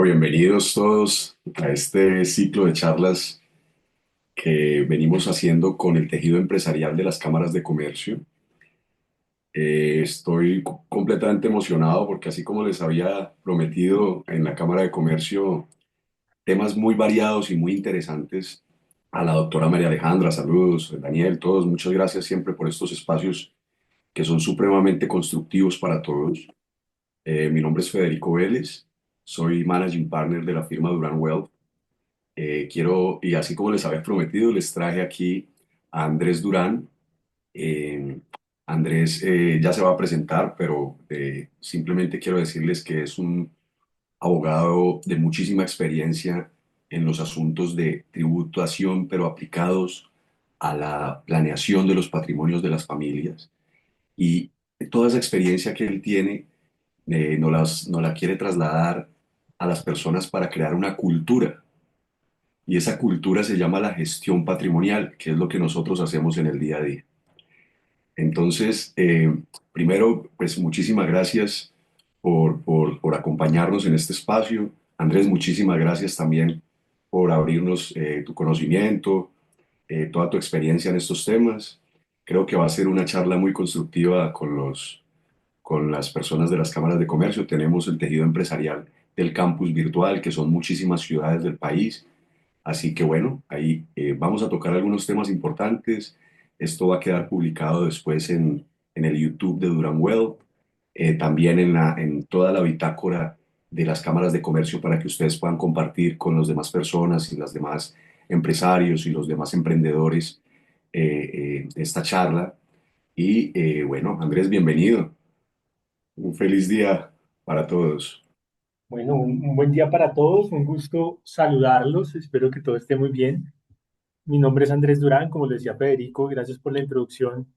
Bienvenidos todos a este ciclo de charlas que venimos haciendo con el tejido empresarial de las cámaras de comercio. Estoy completamente emocionado porque así como les había prometido en la Cámara de Comercio temas muy variados y muy interesantes a la doctora María Alejandra, saludos, Daniel, todos, muchas gracias siempre por estos espacios que son supremamente constructivos para todos. Mi nombre es Federico Vélez, soy Managing Partner de la firma Durán Wealth. Y así como les había prometido, les traje aquí a Andrés Durán. Eh, Andrés ya se va a presentar, pero simplemente quiero decirles que es un abogado de muchísima experiencia en los asuntos de tributación, pero aplicados a la planeación de los patrimonios de las familias. Y toda esa experiencia que él tiene nos la quiere trasladar a las personas para crear una cultura, y esa cultura se llama la gestión patrimonial, que es lo que nosotros hacemos en el día a día. Entonces, primero, pues muchísimas gracias por acompañarnos en este espacio. Andrés, muchísimas gracias también por abrirnos tu conocimiento, toda tu experiencia en estos temas. Creo que va a ser una charla muy constructiva con las personas de las cámaras de comercio. Tenemos el tejido empresarial del campus virtual, que son muchísimas ciudades del país. Así que bueno, ahí vamos a tocar algunos temas importantes. Esto va a quedar publicado después en el YouTube de Durán Wealth, también en toda la bitácora de las cámaras de comercio para que ustedes puedan compartir con las demás personas y los demás empresarios y los demás emprendedores esta charla. Y bueno, Andrés, bienvenido. Un feliz día para todos. Bueno, un buen día para todos, un gusto saludarlos, espero que todo esté muy bien. Mi nombre es Andrés Durán, como le decía Federico, gracias por la introducción.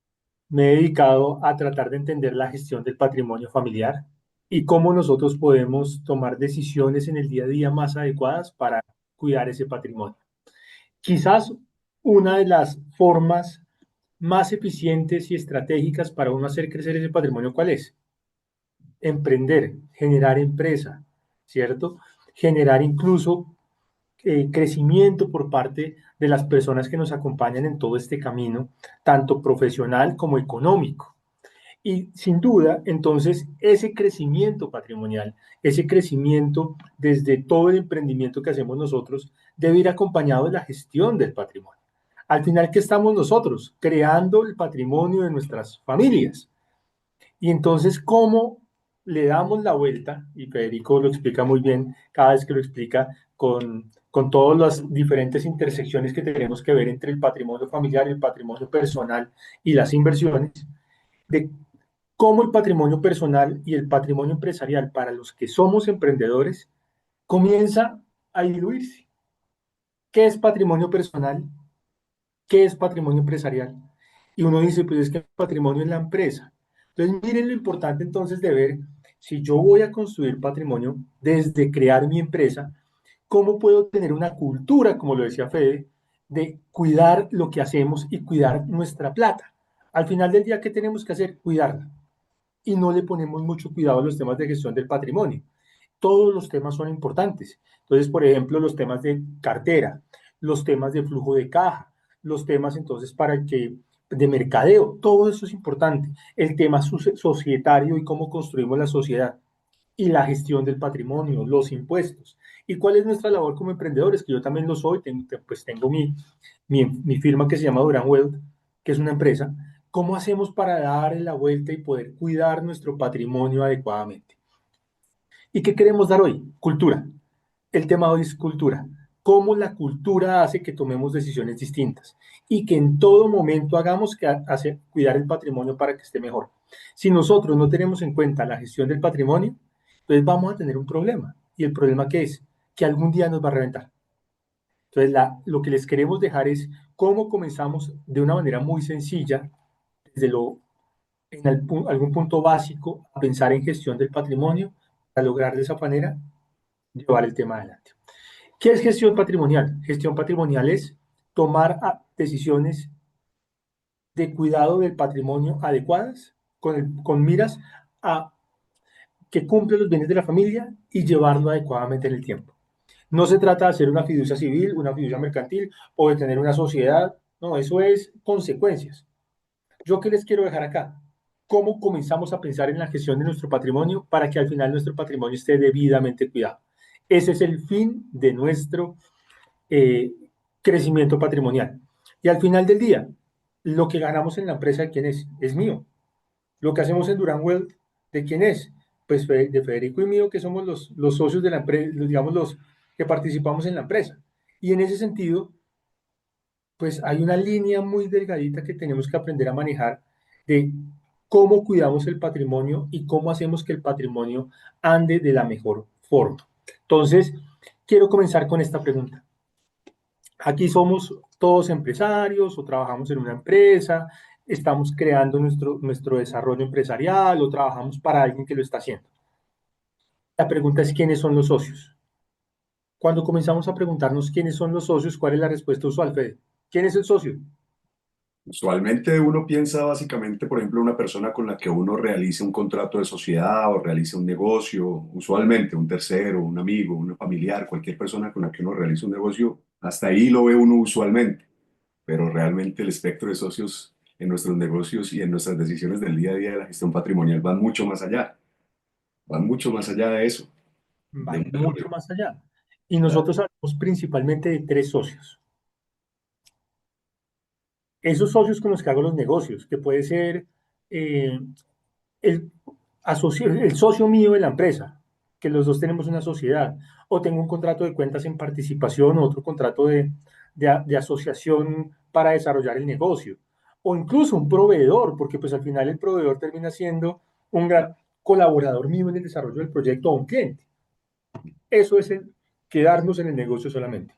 Me he dedicado a tratar de entender la gestión del patrimonio familiar y cómo nosotros podemos tomar decisiones en el día a día más adecuadas para cuidar ese patrimonio. Quizás una de las formas más eficientes y estratégicas para uno hacer crecer ese patrimonio, ¿cuál es? Emprender, generar empresa, ¿cierto? Generar incluso crecimiento por parte de las personas que nos acompañan en todo este camino, tanto profesional como económico. Y sin duda, entonces, ese crecimiento patrimonial, ese crecimiento desde todo el emprendimiento que hacemos nosotros, debe ir acompañado de la gestión del patrimonio. Al final, ¿qué estamos nosotros? Creando el patrimonio de nuestras familias. Y entonces, ¿cómo le damos la vuelta? Y Federico lo explica muy bien cada vez que lo explica con todas las diferentes intersecciones que tenemos que ver entre el patrimonio familiar, el patrimonio personal y las inversiones, de cómo el patrimonio personal y el patrimonio empresarial para los que somos emprendedores comienza a diluirse. ¿Qué es patrimonio personal? ¿Qué es patrimonio empresarial? Y uno dice, pues es que el patrimonio es la empresa. Entonces, miren lo importante entonces de ver si yo voy a construir patrimonio desde crear mi empresa, cómo puedo tener una cultura, como lo decía Fede, de cuidar lo que hacemos y cuidar nuestra plata. Al final del día, ¿qué tenemos que hacer? Cuidarla. Y no le ponemos mucho cuidado a los temas de gestión del patrimonio. Todos los temas son importantes. Entonces, por ejemplo, los temas de cartera, los temas de flujo de caja, los temas entonces para que de mercadeo, todo eso es importante. El tema societario y cómo construimos la sociedad y la gestión del patrimonio, los impuestos. ¿Y cuál es nuestra labor como emprendedores? Que yo también lo soy, pues tengo mi firma que se llama Durán Wealth, que es una empresa. ¿Cómo hacemos para dar la vuelta y poder cuidar nuestro patrimonio adecuadamente? ¿Y qué queremos dar hoy? Cultura. El tema hoy es cultura. Cómo la cultura hace que tomemos decisiones distintas y que en todo momento hagamos que hace, cuidar el patrimonio para que esté mejor. Si nosotros no tenemos en cuenta la gestión del patrimonio, entonces vamos a tener un problema. ¿Y el problema qué es? Que algún día nos va a reventar. Entonces, lo que les queremos dejar es cómo comenzamos de una manera muy sencilla, desde en algún punto básico, a pensar en gestión del patrimonio para lograr de esa manera llevar el tema adelante. ¿Qué es gestión patrimonial? Gestión patrimonial es tomar decisiones de cuidado del patrimonio adecuadas con miras a que cumple los bienes de la familia y llevarlo adecuadamente en el tiempo. No se trata de hacer una fiducia civil, una fiducia mercantil o de tener una sociedad. No, eso es consecuencias. ¿Yo qué les quiero dejar acá? ¿Cómo comenzamos a pensar en la gestión de nuestro patrimonio para que al final nuestro patrimonio esté debidamente cuidado? Ese es el fin de nuestro eh, crecimiento patrimonial. Y al final del día, lo que ganamos en la empresa, ¿de quién es? Es mío. Lo que hacemos en Durán Wealth, ¿de quién es? Pues de Federico y mío, que somos los socios de la empresa, digamos, los que participamos en la empresa. Y en ese sentido, pues hay una línea muy delgadita que tenemos que aprender a manejar de cómo cuidamos el patrimonio y cómo hacemos que el patrimonio ande de la mejor forma. Entonces, quiero comenzar con esta pregunta. Aquí somos todos empresarios o trabajamos en una empresa, estamos creando nuestro desarrollo empresarial o trabajamos para alguien que lo está haciendo. La pregunta es quiénes son los socios. Cuando comenzamos a preguntarnos quiénes son los socios, ¿cuál es la respuesta usual, Fede? ¿Quién es el socio? Usualmente uno piensa básicamente, por ejemplo, una persona con la que uno realice un contrato de sociedad o realice un negocio, usualmente un tercero, un amigo, un familiar, cualquier persona con la que uno realice un negocio, hasta ahí lo ve uno usualmente, pero realmente el espectro de socios en nuestros negocios y en nuestras decisiones del día a día de la gestión patrimonial van mucho más allá de eso, de Van un mucho tercero. más allá. Y Claro. nosotros hablamos principalmente de tres socios. Esos socios con los que hago los negocios, que puede ser eh, el, el socio mío de la empresa, que los dos tenemos una sociedad, o tengo un contrato de cuentas en participación, o otro contrato de asociación para desarrollar el negocio, o incluso un proveedor, porque pues al final el proveedor termina siendo un gran colaborador mío en el desarrollo del proyecto o un cliente. Eso es el quedarnos en el negocio solamente.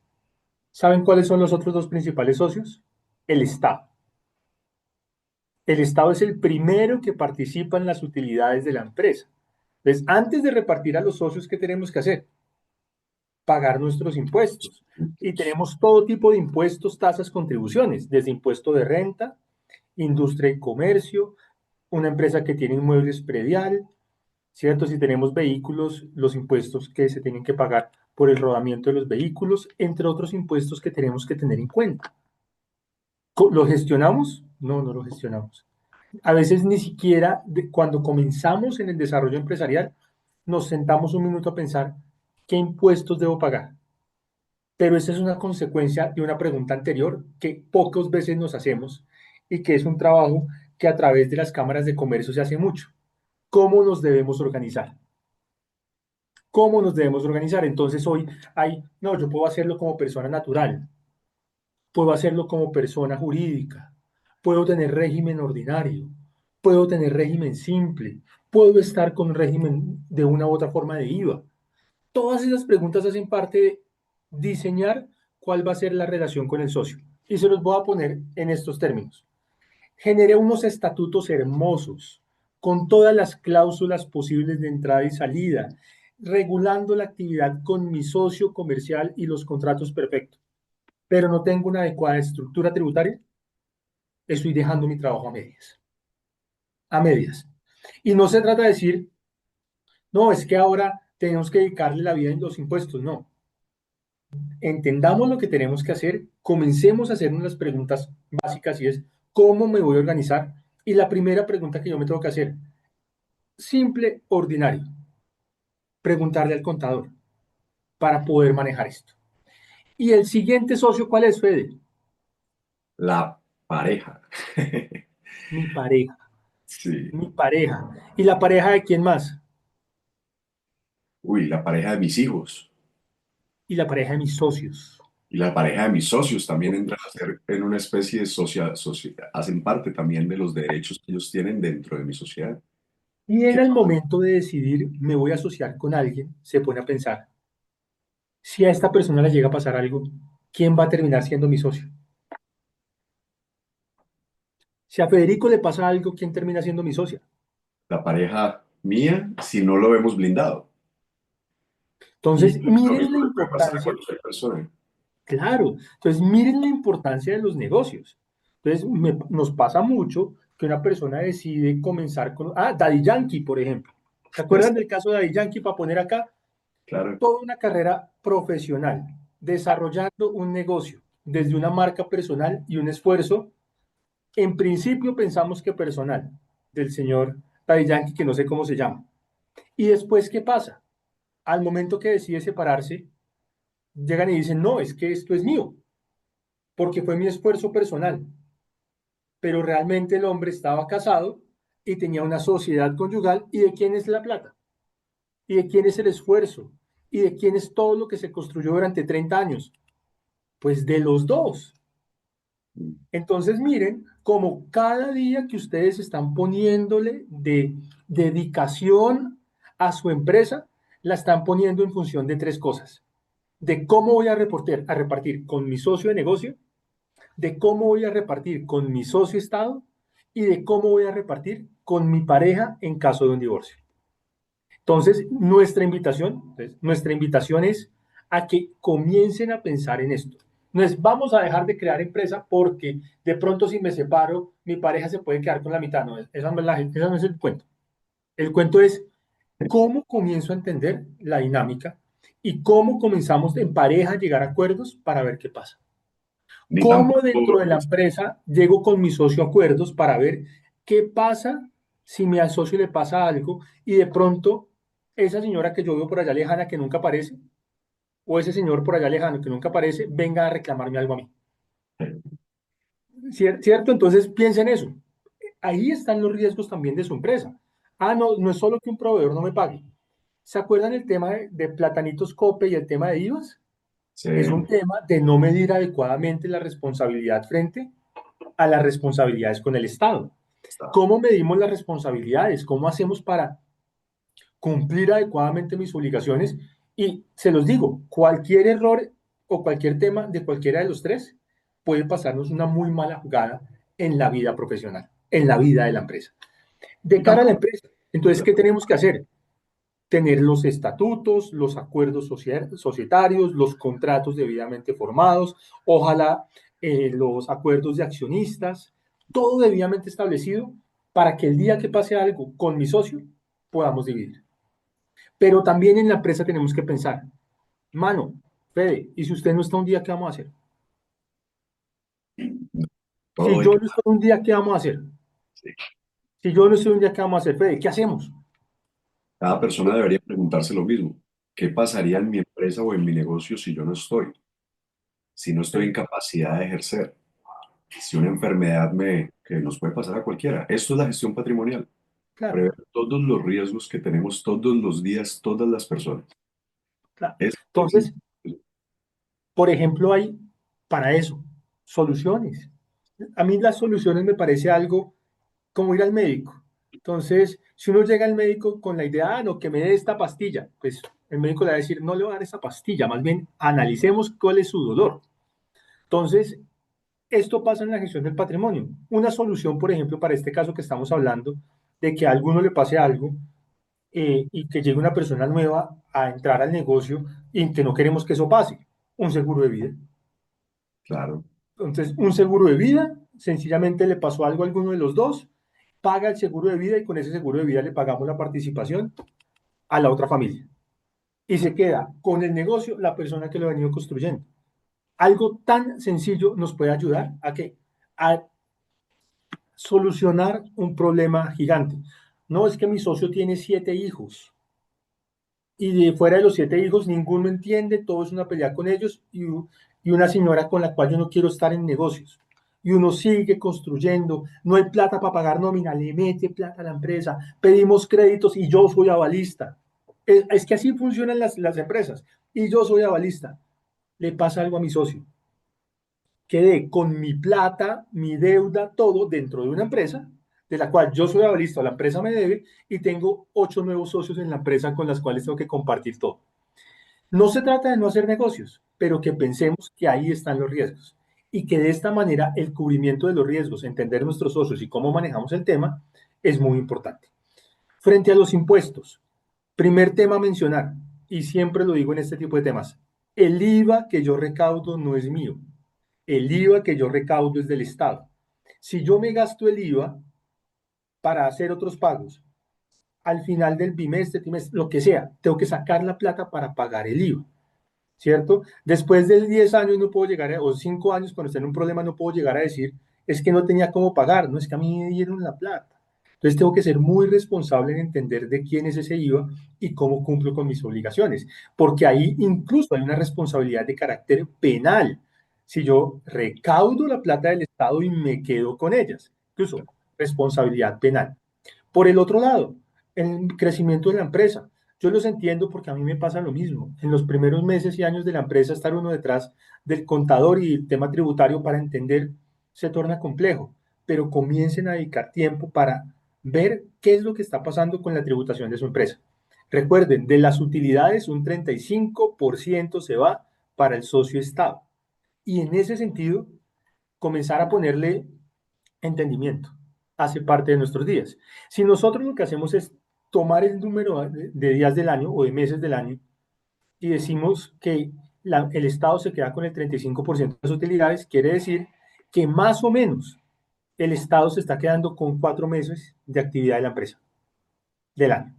¿Saben cuáles son los otros dos principales socios? El Estado. El Estado es el primero que participa en las utilidades de la empresa. Entonces, antes de repartir a los socios, ¿qué tenemos que hacer? Pagar nuestros impuestos. Y tenemos todo tipo de impuestos, tasas, contribuciones, desde impuesto de renta, industria y comercio, una empresa que tiene inmuebles predial, ¿cierto? Si tenemos vehículos, los impuestos que se tienen que pagar por el rodamiento de los vehículos, entre otros impuestos que tenemos que tener en cuenta. ¿Lo gestionamos? No, no lo gestionamos. A veces ni siquiera cuando comenzamos en el desarrollo empresarial, nos sentamos un minuto a pensar qué impuestos debo pagar. Pero esa es una consecuencia de una pregunta anterior que pocas veces nos hacemos y que es un trabajo que a través de las cámaras de comercio se hace mucho. ¿Cómo nos debemos organizar? ¿Cómo nos debemos organizar? Entonces hoy no, yo puedo hacerlo como persona natural, puedo hacerlo como persona jurídica, puedo tener régimen ordinario, puedo tener régimen simple, puedo estar con régimen de una u otra forma de IVA. Todas esas preguntas hacen parte de diseñar cuál va a ser la relación con el socio. Y se los voy a poner en estos términos. Generé unos estatutos hermosos, con todas las cláusulas posibles de entrada y salida, regulando la actividad con mi socio comercial y los contratos perfectos, pero no tengo una adecuada estructura tributaria, estoy dejando mi trabajo a medias. A medias. Y no se trata de decir, no, es que ahora tenemos que dedicarle la vida en los impuestos. No. Entendamos lo que tenemos que hacer, comencemos a hacernos las preguntas básicas y es, ¿cómo me voy a organizar? Y la primera pregunta que yo me tengo que hacer, simple, ordinario, preguntarle al contador para poder manejar esto. Y el siguiente socio, ¿cuál es, Fede? La pareja. Mi pareja, Sí. mi pareja. ¿Y la pareja de quién más? Uy, la pareja de mis hijos Y la pareja de mis socios. y la pareja de mis socios también entran a ser en una especie de hacen parte también de los derechos que ellos tienen dentro de mi sociedad. Y en Que el momento de decidir, me voy a asociar con alguien, se pone a pensar, si a esta persona le llega a pasar algo, ¿quién va a terminar siendo mi socio? Si a Federico le pasa algo, ¿quién termina siendo mi socia? la pareja mía, si no lo vemos blindado. Y Entonces, lo miren mismo la le puede pasar a importancia, cualquier persona. claro, entonces miren la importancia de los negocios. Entonces, nos pasa mucho que una persona decide comenzar con, Daddy Yankee, por ejemplo. ¿Se acuerdan del caso de Daddy Yankee? Para poner acá, Claro. toda una carrera profesional, desarrollando un negocio desde una marca personal y un esfuerzo, en principio pensamos que personal, del señor Daddy Yankee, que no sé cómo se llama. Y después, ¿qué pasa? Al momento que decide separarse, llegan y dicen, no, es que esto es mío, porque fue mi esfuerzo personal. Pero realmente el hombre estaba casado y tenía una sociedad conyugal. ¿Y de quién es la plata? ¿Y de quién es el esfuerzo? ¿Y de quién es todo lo que se construyó durante 30 años? Pues de los dos. Entonces miren como cada día que ustedes están poniéndole de dedicación a su empresa, la están poniendo en función de tres cosas. De cómo voy a repartir con mi socio de negocio, de cómo voy a repartir con mi socio Estado y de cómo voy a repartir con mi pareja en caso de un divorcio. Entonces, nuestra invitación es a que comiencen a pensar en esto. No es vamos a dejar de crear empresa porque de pronto si me separo, mi pareja se puede quedar con la mitad. No, esa no es el cuento. El cuento es cómo comienzo a entender la dinámica y cómo comenzamos en pareja a llegar a acuerdos para ver qué pasa. Ni ¿Cómo dentro tampoco, de la empresa llego con mi socio a acuerdos para ver qué pasa si mi socio le pasa algo y de pronto esa señora que yo veo por allá lejana que nunca aparece o ese señor por allá lejano que nunca aparece venga a reclamarme algo a mí? ¿Cierto? Entonces piensen eso. Ahí están los riesgos también de su empresa. Ah, no, no es solo que un proveedor no me pague. ¿Se acuerdan el tema de platanitos COPE y el tema de IVAs? Es un se tema de no medir adecuadamente la responsabilidad frente a las responsabilidades con el Estado. está. ¿Cómo medimos las responsabilidades? ¿Cómo hacemos para cumplir adecuadamente mis obligaciones? Y se los digo, cualquier error o cualquier tema de cualquiera de los tres puede pasarnos una muy mala jugada en la vida profesional, en la vida de la empresa. De Y cara a la tampoco, empresa, entonces, ¿qué tenemos que hacer? Tener los estatutos, los acuerdos societarios, los contratos debidamente formados, ojalá los acuerdos de accionistas, todo debidamente establecido para que el día que pase algo con mi socio podamos dividir. Pero también en la empresa tenemos que pensar, mano, Fede, ¿y si usted no está un día, qué vamos a hacer? Si todo hay yo que... no estoy un día, ¿qué vamos a hacer? Sí. Si yo no estoy un día, ¿qué vamos a hacer, Fede? ¿Qué hacemos? Cada persona debería preguntarse lo mismo. ¿Qué pasaría en mi empresa o en mi negocio si yo no estoy? Si no estoy en capacidad de ejercer, si una enfermedad que nos puede pasar a cualquiera. Esto es la gestión patrimonial. Claro, Prever todos los riesgos que tenemos todos los días, todas las personas. claro. Es, Entonces, por ejemplo, hay para eso soluciones. A mí las soluciones me parece algo como ir al médico. Entonces, si uno llega al médico con la idea, no, que me dé esta pastilla, pues el médico le va a decir, no le va a dar esa pastilla, más bien analicemos cuál es su dolor. Entonces, esto pasa en la gestión del patrimonio. Una solución, por ejemplo, para este caso que estamos hablando, de que a alguno le pase algo y que llegue una persona nueva a entrar al negocio y que no queremos que eso pase, un seguro de vida. claro, Entonces, un seguro de vida, sencillamente le pasó algo a alguno de los dos, paga el seguro de vida y con ese seguro de vida le pagamos la participación a la otra familia. Y se queda con el negocio la persona que lo ha venido construyendo. Algo tan sencillo nos puede ayudar a que a solucionar un problema gigante. No es que mi socio tiene 7 hijos y de fuera de los 7 hijos ninguno entiende, todo es una pelea con ellos y una señora con la cual yo no quiero estar en negocios. Y uno sigue construyendo, no hay plata para pagar nómina, le mete plata a la empresa, pedimos créditos y yo soy avalista. Es que así funcionan las empresas. Y yo soy avalista. Le pasa algo a mi socio. Quedé con mi plata, mi deuda, todo dentro de una empresa de la cual yo soy avalista, la empresa me debe y tengo 8 nuevos socios en la empresa con las cuales tengo que compartir todo. No se trata de no hacer negocios, pero que pensemos que ahí están los riesgos y que de esta manera el cubrimiento de los riesgos, entender nuestros socios y cómo manejamos el tema, es muy importante. Frente a los impuestos, primer tema a mencionar, y siempre lo digo en este tipo de temas, el IVA que yo recaudo no es mío, el IVA que yo recaudo es del Estado. Si yo me gasto el IVA para hacer otros pagos al final del bimestre, trimestre, lo que sea, tengo que sacar la plata para pagar el IVA, ¿cierto? Después de 10 años no puedo llegar, o 5 años cuando esté en un problema no puedo llegar a decir, es que no tenía cómo pagar, no es que a mí me dieron la plata. Entonces tengo que ser muy responsable en entender de quién es ese IVA y cómo cumplo con mis obligaciones, porque ahí incluso hay una responsabilidad de carácter penal. Si yo recaudo la plata del Estado y me quedo con ellas, incluso responsabilidad penal. Por el otro lado, el crecimiento de la empresa. Yo los entiendo porque a mí me pasa lo mismo. En los primeros meses y años de la empresa, estar uno detrás del contador y el tema tributario para entender se torna complejo, pero comiencen a dedicar tiempo para ver qué es lo que está pasando con la tributación de su empresa. Recuerden, de las utilidades, un 35% se va para el socio Estado. Y en ese sentido, comenzar a ponerle entendimiento. Hace parte de nuestros días. Si nosotros lo que hacemos es tomar el número de días del año o de meses del año y decimos que el Estado se queda con el 35% de las utilidades, quiere decir que más o menos el Estado se está quedando con 4 meses de actividad de la empresa del año.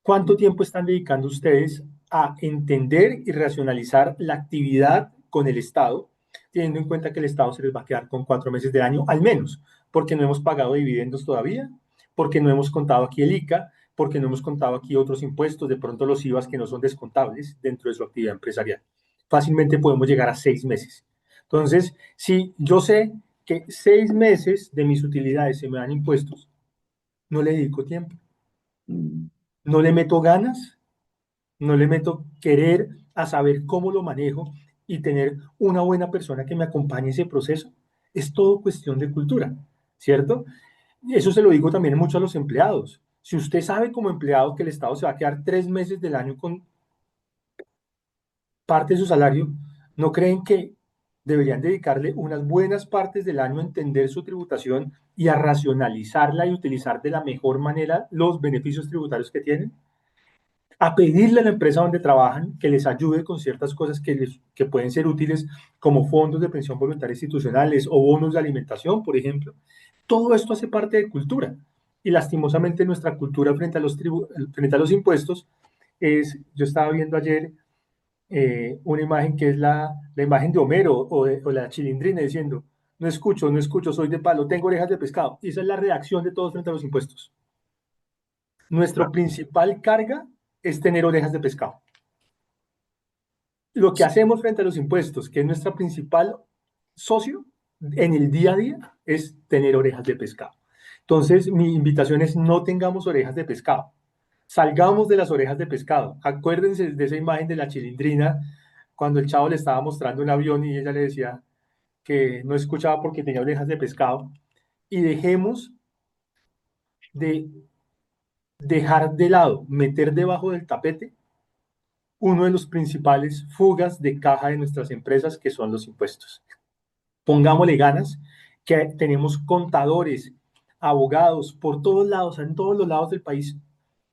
¿Cuánto tiempo están dedicando ustedes a entender y racionalizar la actividad con el Estado, teniendo en cuenta que el Estado se les va a quedar con 4 meses del año al menos, porque no hemos pagado dividendos todavía, porque no hemos contado aquí el ICA, porque no hemos contado aquí otros impuestos, de pronto los IVAs que no son descontables dentro de su actividad empresarial? Fácilmente podemos llegar a 6 meses. Entonces, si yo sé que 6 meses de mis utilidades se me dan impuestos, no le dedico tiempo, Mm. no le meto ganas, no le meto querer a saber cómo lo manejo y tener una buena persona que me acompañe ese proceso. Es todo cuestión de cultura, ¿cierto? Eso se lo digo también mucho a los empleados. Si usted sabe como empleado que el Estado se va a quedar 3 meses del año con parte de su salario, ¿no creen que deberían dedicarle unas buenas partes del año a entender su tributación y a racionalizarla y utilizar de la mejor manera los beneficios tributarios que tienen? A pedirle a la empresa donde trabajan que les ayude con ciertas cosas que pueden ser útiles, como fondos de pensión voluntaria institucionales o bonos de alimentación, por ejemplo. Todo esto hace parte de cultura. Y lastimosamente nuestra cultura frente a los impuestos es, yo estaba viendo ayer una imagen que es la imagen de Homero o la chilindrina diciendo, no escucho, no escucho, soy de palo, tengo orejas de pescado. Y esa es la reacción de todos frente a los impuestos. Nuestro principal carga es tener orejas de pescado. Lo que hacemos frente a los impuestos, que es nuestra principal socio en el día a día, es tener orejas de pescado. Entonces, mi invitación es no tengamos orejas de pescado. Salgamos de las orejas de pescado. Acuérdense de esa imagen de la chilindrina cuando el chavo le estaba mostrando un avión y ella le decía que no escuchaba porque tenía orejas de pescado. Y dejemos de dejar de lado, meter debajo del tapete uno de los principales fugas de caja de nuestras empresas, que son los impuestos. Pongámosle ganas, que tenemos contadores, abogados por todos lados, en todos los lados del país,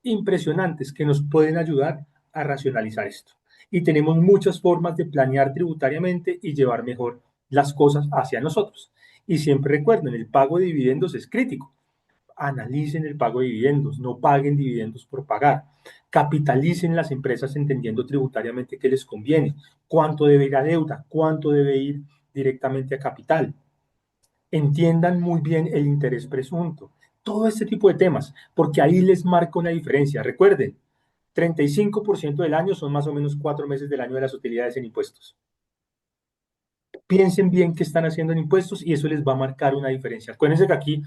impresionantes que nos pueden ayudar a racionalizar esto. Y tenemos muchas formas de planear tributariamente y llevar mejor las cosas hacia nosotros. Y siempre recuerden, el pago de dividendos es crítico. Analicen el pago de dividendos, no paguen dividendos por pagar. Capitalicen las empresas entendiendo tributariamente qué les conviene, cuánto debe ir a deuda, cuánto debe ir directamente a capital. Entiendan muy bien el interés presunto, todo este tipo de temas, porque ahí les marca una diferencia. Recuerden, 35% del año son más o menos 4 meses del año de las utilidades en impuestos. Piensen bien qué están haciendo en impuestos y eso les va a marcar una diferencia. Acuérdense que aquí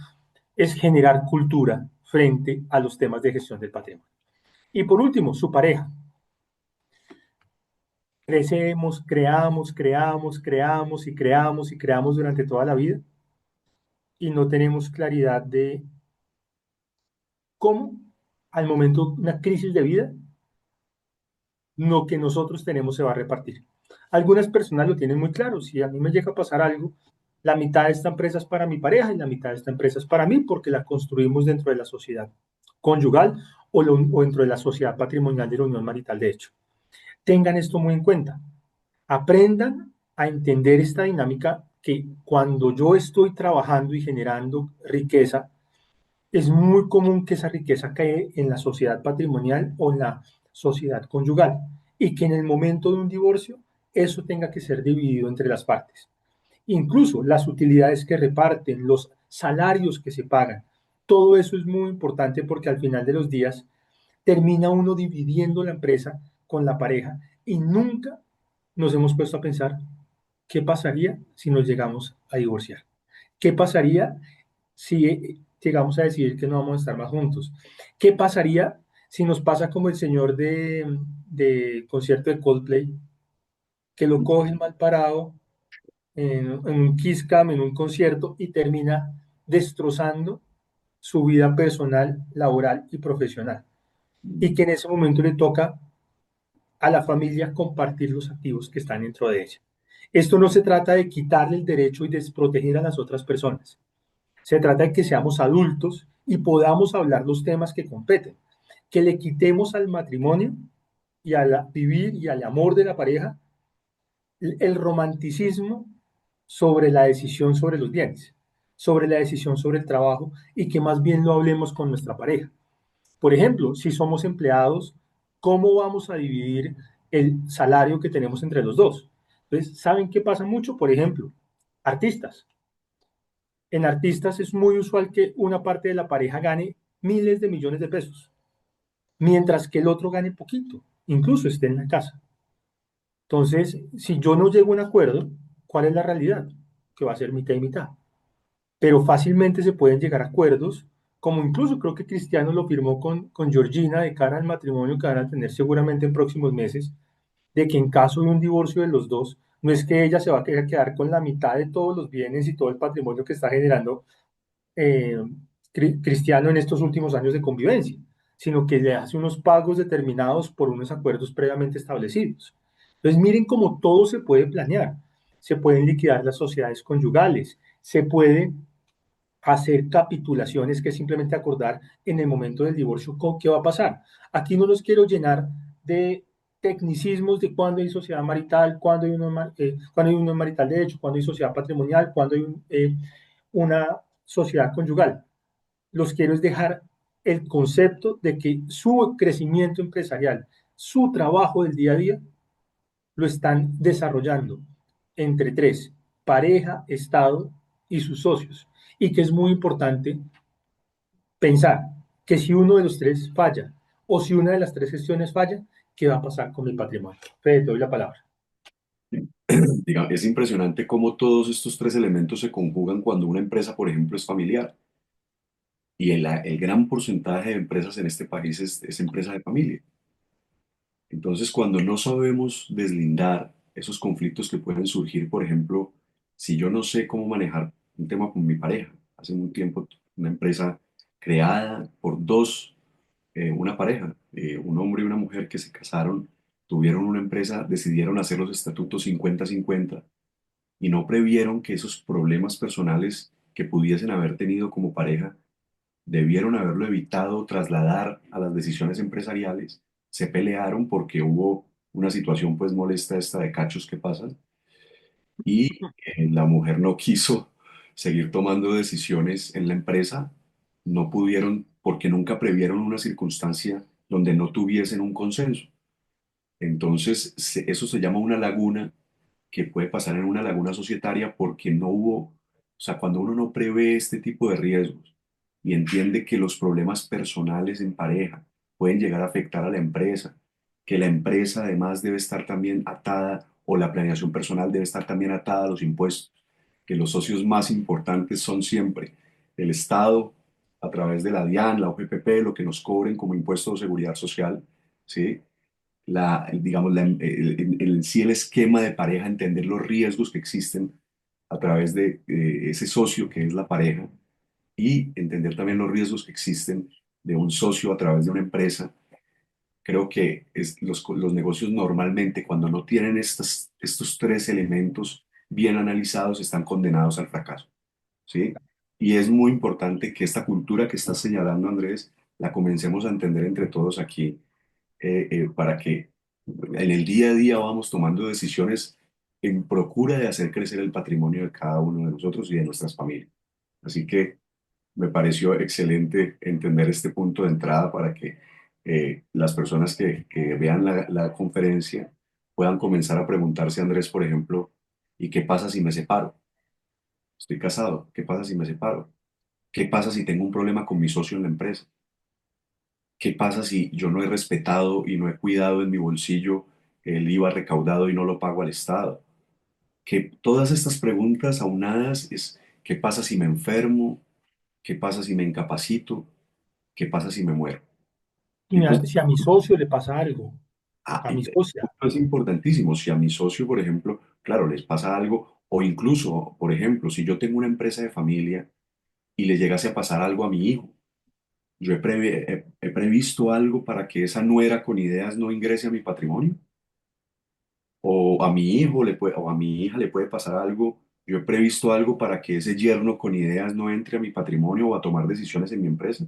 es generar cultura frente a los temas de gestión del patrimonio. Y por último, su pareja. Crecemos, creamos y creamos y creamos durante toda la vida y no tenemos claridad de cómo, al momento de una crisis de vida, lo que nosotros tenemos se va a repartir. Algunas personas lo tienen muy claro. Si a mí me llega a pasar algo, la mitad de esta empresa es para mi pareja y la mitad de esta empresa es para mí porque la construimos dentro de la sociedad conyugal o dentro de la sociedad patrimonial de la unión marital de hecho. Tengan esto muy en cuenta. Aprendan a entender esta dinámica que cuando yo estoy trabajando y generando riqueza, es muy común que esa riqueza cae en la sociedad patrimonial o en la sociedad conyugal y que en el momento de un divorcio eso tenga que ser dividido entre las partes. Incluso las utilidades que reparten, los salarios que se pagan, todo eso es muy importante porque al final de los días termina uno dividiendo la empresa con la pareja y nunca nos hemos puesto a pensar qué pasaría si nos llegamos a divorciar. ¿Qué pasaría si llegamos a decidir que no vamos a estar más juntos? ¿Qué pasaría si nos pasa como el señor de concierto de Coldplay, que lo cogen mal parado en un Kiss Cam, en un concierto y termina destrozando su vida personal, laboral y profesional? Y que en ese momento le toca a la familia compartir los activos que están dentro de ella. Esto no se trata de quitarle el derecho y desproteger a las otras personas. Se trata de que seamos adultos y podamos hablar los temas que competen. Que le quitemos al matrimonio y a vivir y al amor de la pareja el romanticismo sobre la decisión sobre los bienes, sobre la decisión sobre el trabajo y que más bien lo hablemos con nuestra pareja. Por ejemplo, si somos empleados, ¿cómo vamos a dividir el salario que tenemos entre los dos? Entonces, ¿saben qué pasa mucho? Por ejemplo, artistas. En artistas es muy usual que una parte de la pareja gane miles de millones de pesos, mientras que el otro gane poquito, incluso esté en la casa. Entonces, si yo no llego a un acuerdo, ¿cuál es la realidad? Que va a ser mitad y mitad. Pero fácilmente se pueden llegar a acuerdos, como incluso creo que Cristiano lo firmó con Georgina de cara al matrimonio que van a tener seguramente en próximos meses, de que en caso de un divorcio de los dos, no es que ella se va a quedar con la mitad de todos los bienes y todo el patrimonio que está generando eh, Cristiano en estos últimos años de convivencia, sino que le hace unos pagos determinados por unos acuerdos previamente establecidos. Entonces, miren cómo todo se puede planear. Se pueden liquidar las sociedades conyugales, se puede hacer capitulaciones, que es simplemente acordar en el momento del divorcio con qué va a pasar. Aquí no los quiero llenar de tecnicismos de cuándo hay sociedad marital, cuándo hay unión marital de hecho, cuándo hay sociedad patrimonial, cuándo hay una sociedad conyugal. Los quiero es dejar el concepto de que su crecimiento empresarial, su trabajo del día a día, lo están desarrollando entre tres, pareja, Estado y sus socios. Y que es muy importante pensar que si uno de los tres falla o si una de las tres gestiones falla, ¿qué va a pasar con el patrimonio? Fede, te doy la palabra. Es impresionante cómo todos estos tres elementos se conjugan cuando una empresa, por ejemplo, es familiar. Y el gran porcentaje de empresas en este país es empresa de familia. Entonces, cuando no sabemos deslindar esos conflictos que pueden surgir, por ejemplo, si yo no sé cómo manejar un tema con mi pareja, hace un tiempo una empresa creada por una pareja, un hombre y una mujer que se casaron, tuvieron una empresa, decidieron hacer los estatutos 50-50 y no previeron que esos problemas personales que pudiesen haber tenido como pareja debieron haberlo evitado trasladar a las decisiones empresariales. Se pelearon porque hubo una situación pues molesta esta de cachos que pasan y la mujer no quiso seguir tomando decisiones en la empresa, no pudieron porque nunca previeron una circunstancia donde no tuviesen un consenso. Entonces, eso se llama una laguna que puede pasar en una laguna societaria porque no hubo, o sea, cuando uno no prevé este tipo de riesgos y entiende que los problemas personales en pareja pueden llegar a afectar a la empresa, que la empresa además debe estar también atada o la planeación personal debe estar también atada a los impuestos, que los socios más importantes son siempre el Estado a través de la DIAN, la OPPP, lo que nos cobren como impuesto de seguridad social, ¿sí? Digamos, sí el esquema de pareja, entender los riesgos que existen a través de ese socio que es la pareja y entender también los riesgos que existen de un socio a través de una empresa. Creo que los negocios normalmente cuando no tienen estos tres elementos bien analizados están condenados al fracaso, ¿sí? Y es muy importante que esta cultura que estás señalando, Andrés, la comencemos a entender entre todos aquí para que en el día a día vamos tomando decisiones en procura de hacer crecer el patrimonio de cada uno de nosotros y de nuestras familias. Así que Me pareció excelente entender este punto de entrada para que las personas que vean la conferencia puedan comenzar a preguntarse, Andrés, por ejemplo, ¿y qué pasa si me separo? Estoy casado, ¿qué pasa si me separo? ¿Qué pasa si tengo un problema con mi socio en la empresa? ¿Qué pasa si yo no he respetado y no he cuidado en mi bolsillo el IVA recaudado y no lo pago al Estado? Que todas estas preguntas aunadas es, ¿qué pasa si me enfermo? ¿Qué pasa si me incapacito? ¿Qué pasa si me muero? Y Entonces, si a mi socio le pasa algo, a y mi socia, esto es importantísimo. Si a mi socio, por ejemplo, claro, les pasa algo, o incluso, por ejemplo, si yo tengo una empresa de familia y le llegase a pasar algo a mi hijo, yo he previsto algo para que esa nuera con ideas no ingrese a mi patrimonio, o a mi hijo o a mi hija le puede pasar algo. Yo he previsto algo para que ese yerno con ideas no entre a mi patrimonio o a tomar decisiones en mi empresa.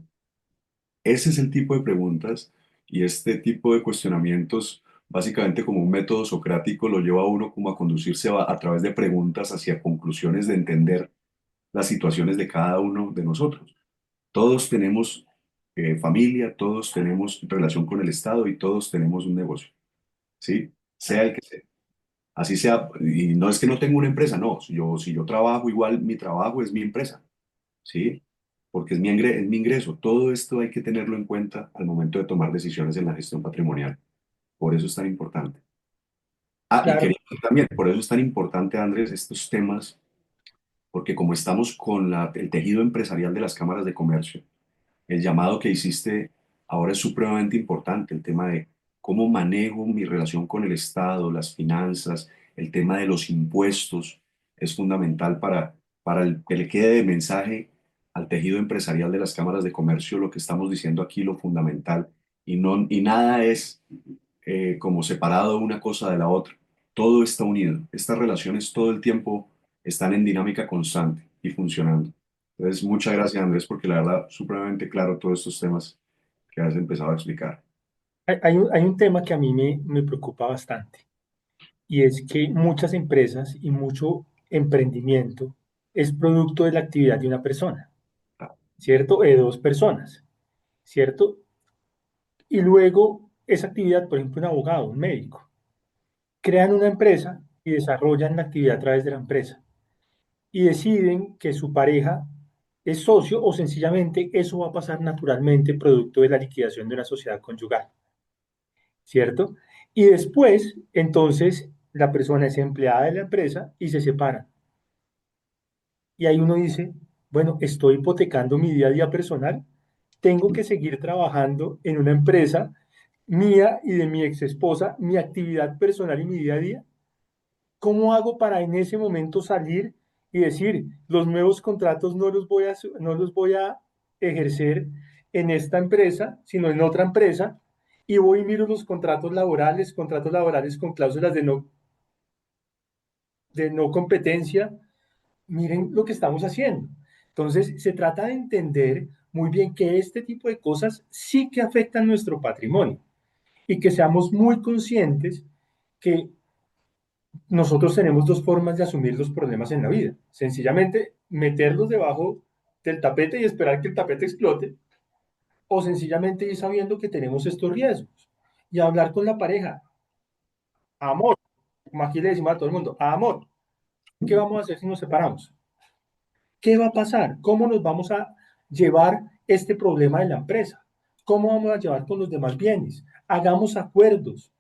Ese es el tipo de preguntas y este tipo de cuestionamientos, básicamente como un método socrático, lo lleva a uno como a conducirse a través de preguntas hacia conclusiones de entender las situaciones de cada uno de nosotros. Todos tenemos familia, todos tenemos relación con el Estado y todos tenemos un negocio, ¿sí? Sea el que sea. Así sea, y no es que no tenga una empresa, no, si yo trabajo igual, mi trabajo es mi empresa. ¿Sí? Porque es mi ingreso. Todo esto hay que tenerlo en cuenta al momento de tomar decisiones en la gestión patrimonial. Por eso es tan importante. Ah, y claro, quería decir también, por eso es tan importante, Andrés, estos temas, porque como estamos con el tejido empresarial de las cámaras de comercio, el llamado que hiciste ahora es supremamente importante, el tema de cómo manejo mi relación con el Estado, las finanzas, el tema de los impuestos, es fundamental para que le quede de mensaje al tejido empresarial de las cámaras de comercio lo que estamos diciendo aquí, lo fundamental, y nada es como separado una cosa de la otra. Todo está unido. Estas relaciones todo el tiempo están en dinámica constante y funcionando. Entonces, muchas gracias, Andrés, porque la verdad, supremamente claro todos estos temas que has empezado a explicar. hay un tema que a mí me preocupa bastante y es que muchas empresas y mucho emprendimiento es producto de la actividad de una persona, ¿cierto? De dos personas, ¿cierto? Y luego esa actividad, por ejemplo, un abogado, un médico, crean una empresa y desarrollan la actividad a través de la empresa y deciden que su pareja es socio o sencillamente eso va a pasar naturalmente producto de la liquidación de una sociedad conyugal, ¿cierto? Y después, entonces, la persona es empleada de la empresa y se separan. Y ahí uno dice, bueno, estoy hipotecando mi día a día personal, tengo que seguir trabajando en una empresa mía y de mi ex esposa, mi actividad personal y mi día a día. ¿Cómo hago para en ese momento salir y decir, los nuevos contratos no los voy a ejercer en esta empresa, sino en otra empresa? Y voy y miro los contratos laborales con cláusulas de no competencia. Miren lo que estamos haciendo. Entonces, se trata de entender muy bien que este tipo de cosas sí que afectan nuestro patrimonio y que seamos muy conscientes que nosotros tenemos dos formas de asumir los problemas en la vida. Sencillamente meterlos debajo del tapete y esperar que el tapete explote, o sencillamente ir sabiendo que tenemos estos riesgos y hablar con la pareja. Amor, como aquí le decimos a todo el mundo, amor, ¿qué vamos a hacer si nos separamos? ¿Qué va a pasar? ¿Cómo nos vamos a llevar este problema de la empresa? ¿Cómo vamos a llevar con los demás bienes? Hagamos acuerdos.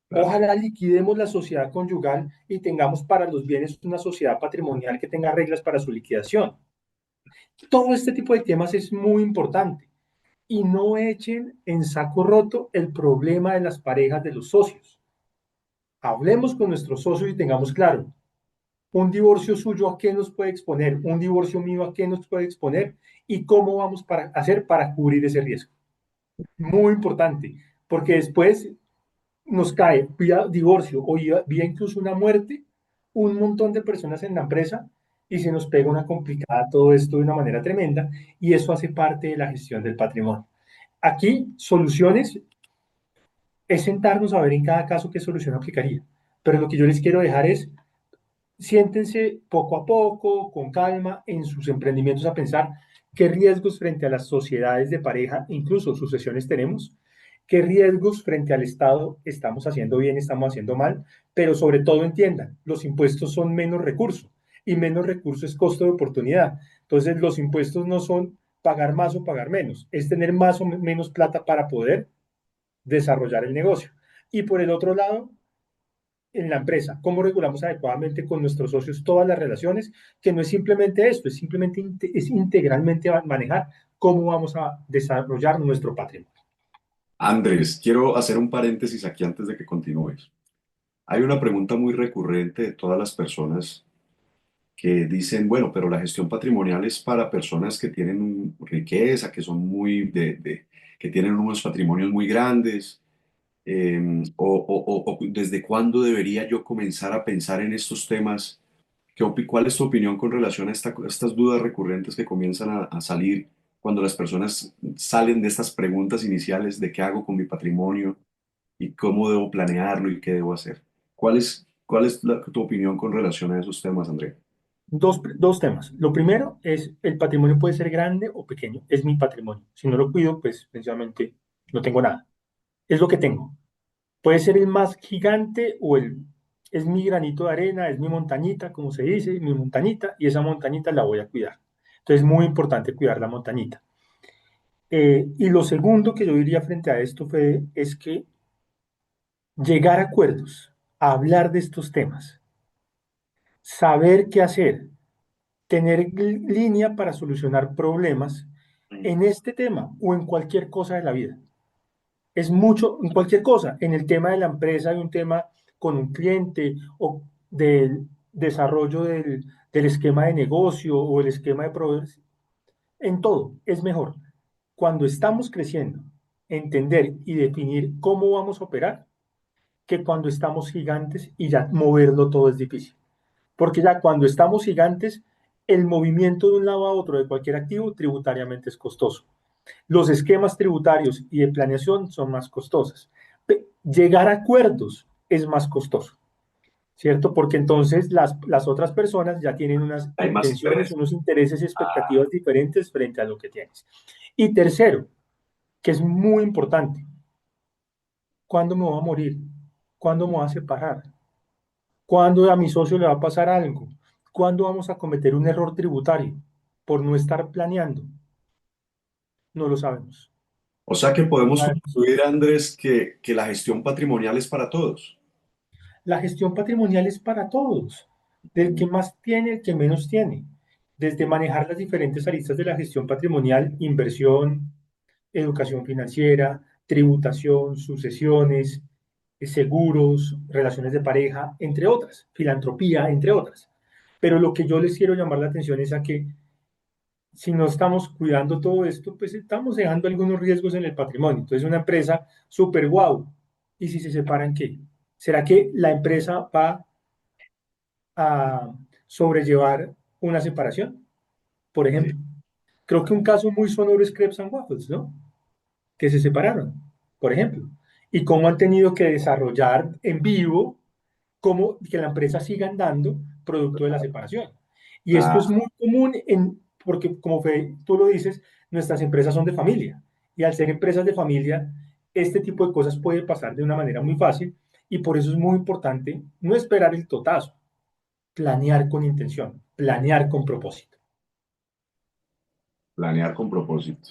Claro, Ojalá liquidemos la sociedad conyugal y tengamos para los bienes una sociedad patrimonial que tenga reglas para su liquidación. Todo este tipo de temas es muy importante y no echen en saco roto el problema de las parejas de los socios. Hablemos con nuestros socios y tengamos claro, un divorcio suyo a qué nos puede exponer, un divorcio mío a qué nos puede exponer y cómo vamos a hacer para cubrir ese riesgo. Muy importante, porque después nos cae vía divorcio o vía incluso una muerte, un montón de personas en la empresa y se nos pega una complicada todo esto de una manera tremenda y eso hace parte de la gestión del patrimonio. Aquí, soluciones es sentarnos a ver en cada caso qué solución aplicaría. Pero lo que yo les quiero dejar es, siéntense poco a poco, con calma, en sus emprendimientos a pensar ¿Qué riesgos frente a las sociedades de pareja, incluso sucesiones tenemos? ¿Qué riesgos frente al Estado estamos haciendo bien, estamos haciendo mal? Pero sobre todo entiendan, los impuestos son menos recursos y menos recursos es costo de oportunidad. Entonces los impuestos no son pagar más o pagar menos, es tener más o menos plata para poder desarrollar el negocio. Y por el otro lado, en la empresa, cómo regulamos adecuadamente con nuestros socios todas las relaciones, que no es simplemente esto, es simplemente es integralmente manejar cómo vamos a desarrollar nuestro patrimonio. Andrés, quiero hacer un paréntesis aquí antes de que continúes. Hay una pregunta muy recurrente de todas las personas que dicen, bueno, pero la gestión patrimonial es para personas que tienen riqueza, que son que tienen unos patrimonios muy grandes, o desde cuándo debería yo comenzar a pensar en estos temas. ¿Cuál es tu opinión con relación a estas dudas recurrentes que comienzan a salir cuando las personas salen de estas preguntas iniciales de qué hago con mi patrimonio y cómo debo planearlo y qué debo hacer? ¿Cuál es tu opinión con relación a esos temas, André? Dos temas. Lo primero es, el patrimonio puede ser grande o pequeño, es mi patrimonio. Si no lo cuido, pues sencillamente no tengo nada. Es lo que tengo. Puede ser el más gigante o es mi granito de arena, es mi montañita, como se dice, mi montañita, y esa montañita la voy a cuidar. Entonces es muy importante cuidar la montañita. Y lo segundo que yo diría frente a esto, Fede, es que llegar a acuerdos, a hablar de estos temas, saber qué hacer, tener línea para solucionar problemas en este tema o en cualquier cosa de la vida. Es mucho, en cualquier cosa, en el tema de la empresa, hay un tema con un cliente o del desarrollo del esquema de negocio o el esquema de proveedores, en todo es mejor. Cuando estamos creciendo, entender y definir cómo vamos a operar, que cuando estamos gigantes y ya moverlo todo es difícil. Porque ya cuando estamos gigantes, el movimiento de un lado a otro de cualquier activo tributariamente es costoso. Los esquemas tributarios y de planeación son más costosos. Llegar a acuerdos es más costoso, ¿cierto? Porque entonces las otras personas ya tienen unas Hay más intenciones, interés. unos intereses y Ah, expectativas diferentes frente a lo que tienes. Y tercero, que es muy importante, ¿cuándo me voy a morir? ¿Cuándo me voy a separar? ¿Cuándo a mi socio le va a pasar algo? ¿Cuándo vamos a cometer un error tributario por no estar planeando? No lo sabemos. o sea que No lo podemos sabemos. concluir, Andrés, que la gestión patrimonial es para todos. La gestión patrimonial es para todos, del que más tiene, el que menos tiene. Desde manejar las diferentes aristas de la gestión patrimonial, inversión, educación financiera, tributación, sucesiones, seguros, relaciones de pareja, entre otras, filantropía, entre otras. Pero lo que yo les quiero llamar la atención es a que si no estamos cuidando todo esto, pues estamos dejando algunos riesgos en el patrimonio. Entonces, una empresa súper guau. ¿Y si se separan qué? ¿Será que la empresa va a sobrellevar una separación? Por Sí. ejemplo, creo que un caso muy sonoro es Crepes and Waffles, ¿no? Que se separaron, por ejemplo. Y cómo han tenido que desarrollar en vivo cómo que la empresa siga andando producto de la separación. Y esto es Ah, muy común porque, como tú lo dices, nuestras empresas son de familia. Y al ser empresas de familia, este tipo de cosas puede pasar de una manera muy fácil. Y por eso es muy importante no esperar el totazo, planear con intención, planear con propósito. planear con propósito.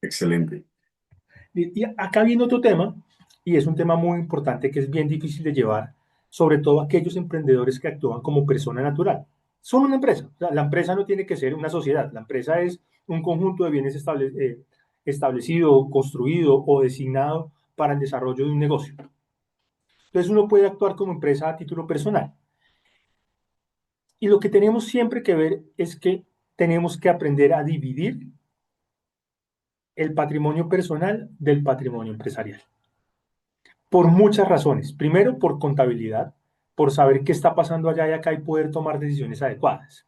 Excelente. Y acá viene otro tema, y es un tema muy importante que es bien difícil de llevar, sobre todo aquellos emprendedores que actúan como persona natural. Son una empresa, o sea, la empresa no tiene que ser una sociedad, la empresa es un conjunto de bienes establecido, construido o designado para el desarrollo de un negocio. Entonces uno puede actuar como empresa a título personal. Y lo que tenemos siempre que ver es que tenemos que aprender a dividir el patrimonio personal del patrimonio empresarial. Por muchas razones. Primero, por contabilidad, por saber qué está pasando allá y acá y poder tomar decisiones adecuadas.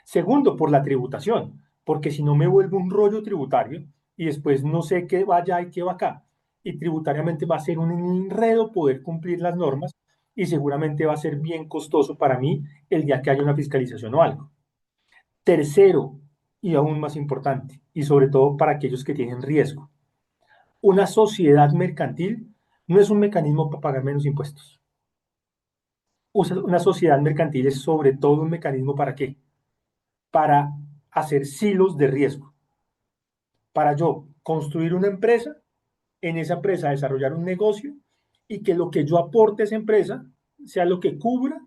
Segundo, por la tributación, porque si no me vuelvo un rollo tributario y después no sé qué va allá y qué va acá. Y tributariamente va a ser un enredo poder cumplir las normas y seguramente va a ser bien costoso para mí el día que haya una fiscalización o algo. Tercero, y aún más importante, y sobre todo para aquellos que tienen riesgo. Una sociedad mercantil no es un mecanismo para pagar menos impuestos. Una sociedad mercantil es sobre todo un mecanismo para qué? Para hacer silos de riesgo. Para yo construir una empresa, en esa empresa desarrollar un negocio y que lo que yo aporte a esa empresa sea lo que cubra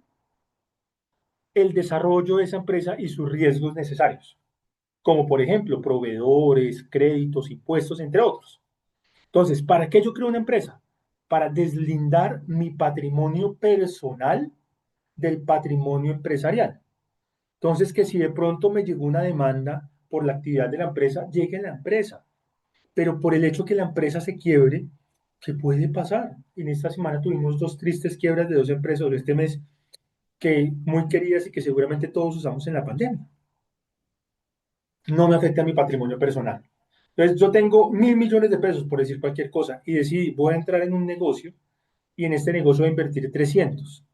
el desarrollo de esa empresa y sus riesgos necesarios, como por ejemplo proveedores, créditos, impuestos, entre otros. Entonces, ¿para qué yo creo una empresa? Para deslindar mi patrimonio personal del patrimonio empresarial. Entonces, que si de pronto me llegó una demanda por la actividad de la empresa, llegue a la empresa. Pero por el hecho que la empresa se quiebre, ¿qué puede pasar? En esta semana tuvimos dos tristes quiebras de dos empresas este mes que muy queridas y que seguramente todos usamos en la pandemia. No me afecta a mi patrimonio personal. Entonces, yo tengo 1.000 millones de pesos, por decir cualquier cosa, y decidí, voy a entrar en un negocio y en este negocio voy a invertir 300.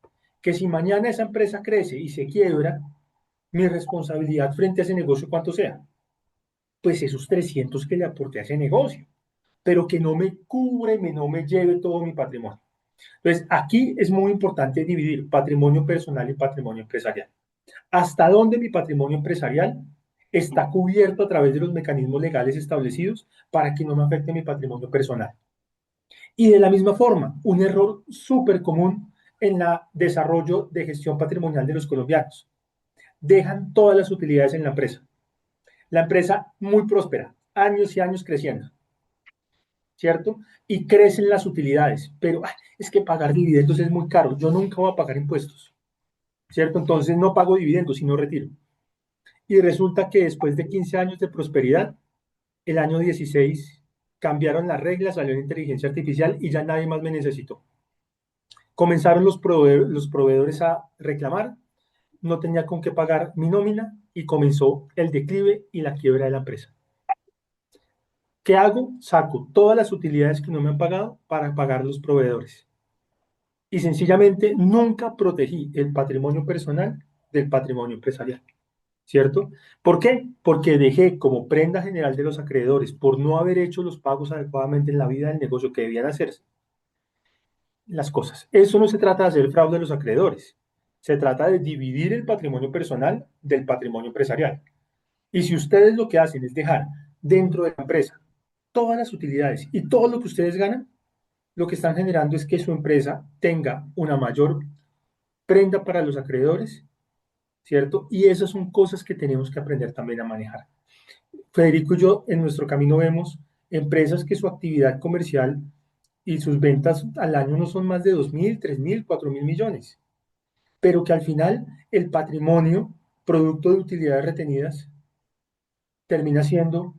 Que si mañana esa empresa crece y se quiebra, mi responsabilidad frente a ese negocio, ¿cuánto sea? Pues esos 300 que le aporté a ese negocio, pero que no me cubre, no me lleve todo mi patrimonio. Entonces, aquí es muy importante dividir patrimonio personal y patrimonio empresarial. ¿Hasta dónde mi patrimonio empresarial está cubierto a través de los mecanismos legales establecidos para que no me afecte mi patrimonio personal? Y de la misma forma, un error súper común en el desarrollo de gestión patrimonial de los colombianos. Dejan todas las utilidades en la empresa. La empresa muy próspera, años y años creciendo, ¿cierto? Y crecen las utilidades, pero es que pagar dividendos es muy caro. Yo nunca voy a pagar impuestos, ¿cierto? Entonces no pago dividendos, sino retiro. Y resulta que después de 15 años de prosperidad, el año 16 cambiaron las reglas, salió la inteligencia artificial y ya nadie más me necesitó. Comenzaron los proveedores a reclamar, no tenía con qué pagar mi nómina y comenzó el declive y la quiebra de la empresa. ¿Qué hago? Saco todas las utilidades que no me han pagado para pagar los proveedores. Y sencillamente nunca protegí el patrimonio personal del patrimonio empresarial, ¿cierto? ¿Por qué? Porque dejé como prenda general de los acreedores, por no haber hecho los pagos adecuadamente en la vida del negocio que debían hacerse, las cosas. Eso no se trata de hacer fraude a los acreedores, se trata de dividir el patrimonio personal del patrimonio empresarial. Y si ustedes lo que hacen es dejar dentro de la empresa todas las utilidades y todo lo que ustedes ganan, lo que están generando es que su empresa tenga una mayor prenda para los acreedores, ¿cierto? Y esas son cosas que tenemos que aprender también a manejar. Federico y yo en nuestro camino vemos empresas que su actividad comercial y sus ventas al año no son más de 2.000, 3.000, 4.000 millones, pero que al final el patrimonio, producto de utilidades retenidas, termina siendo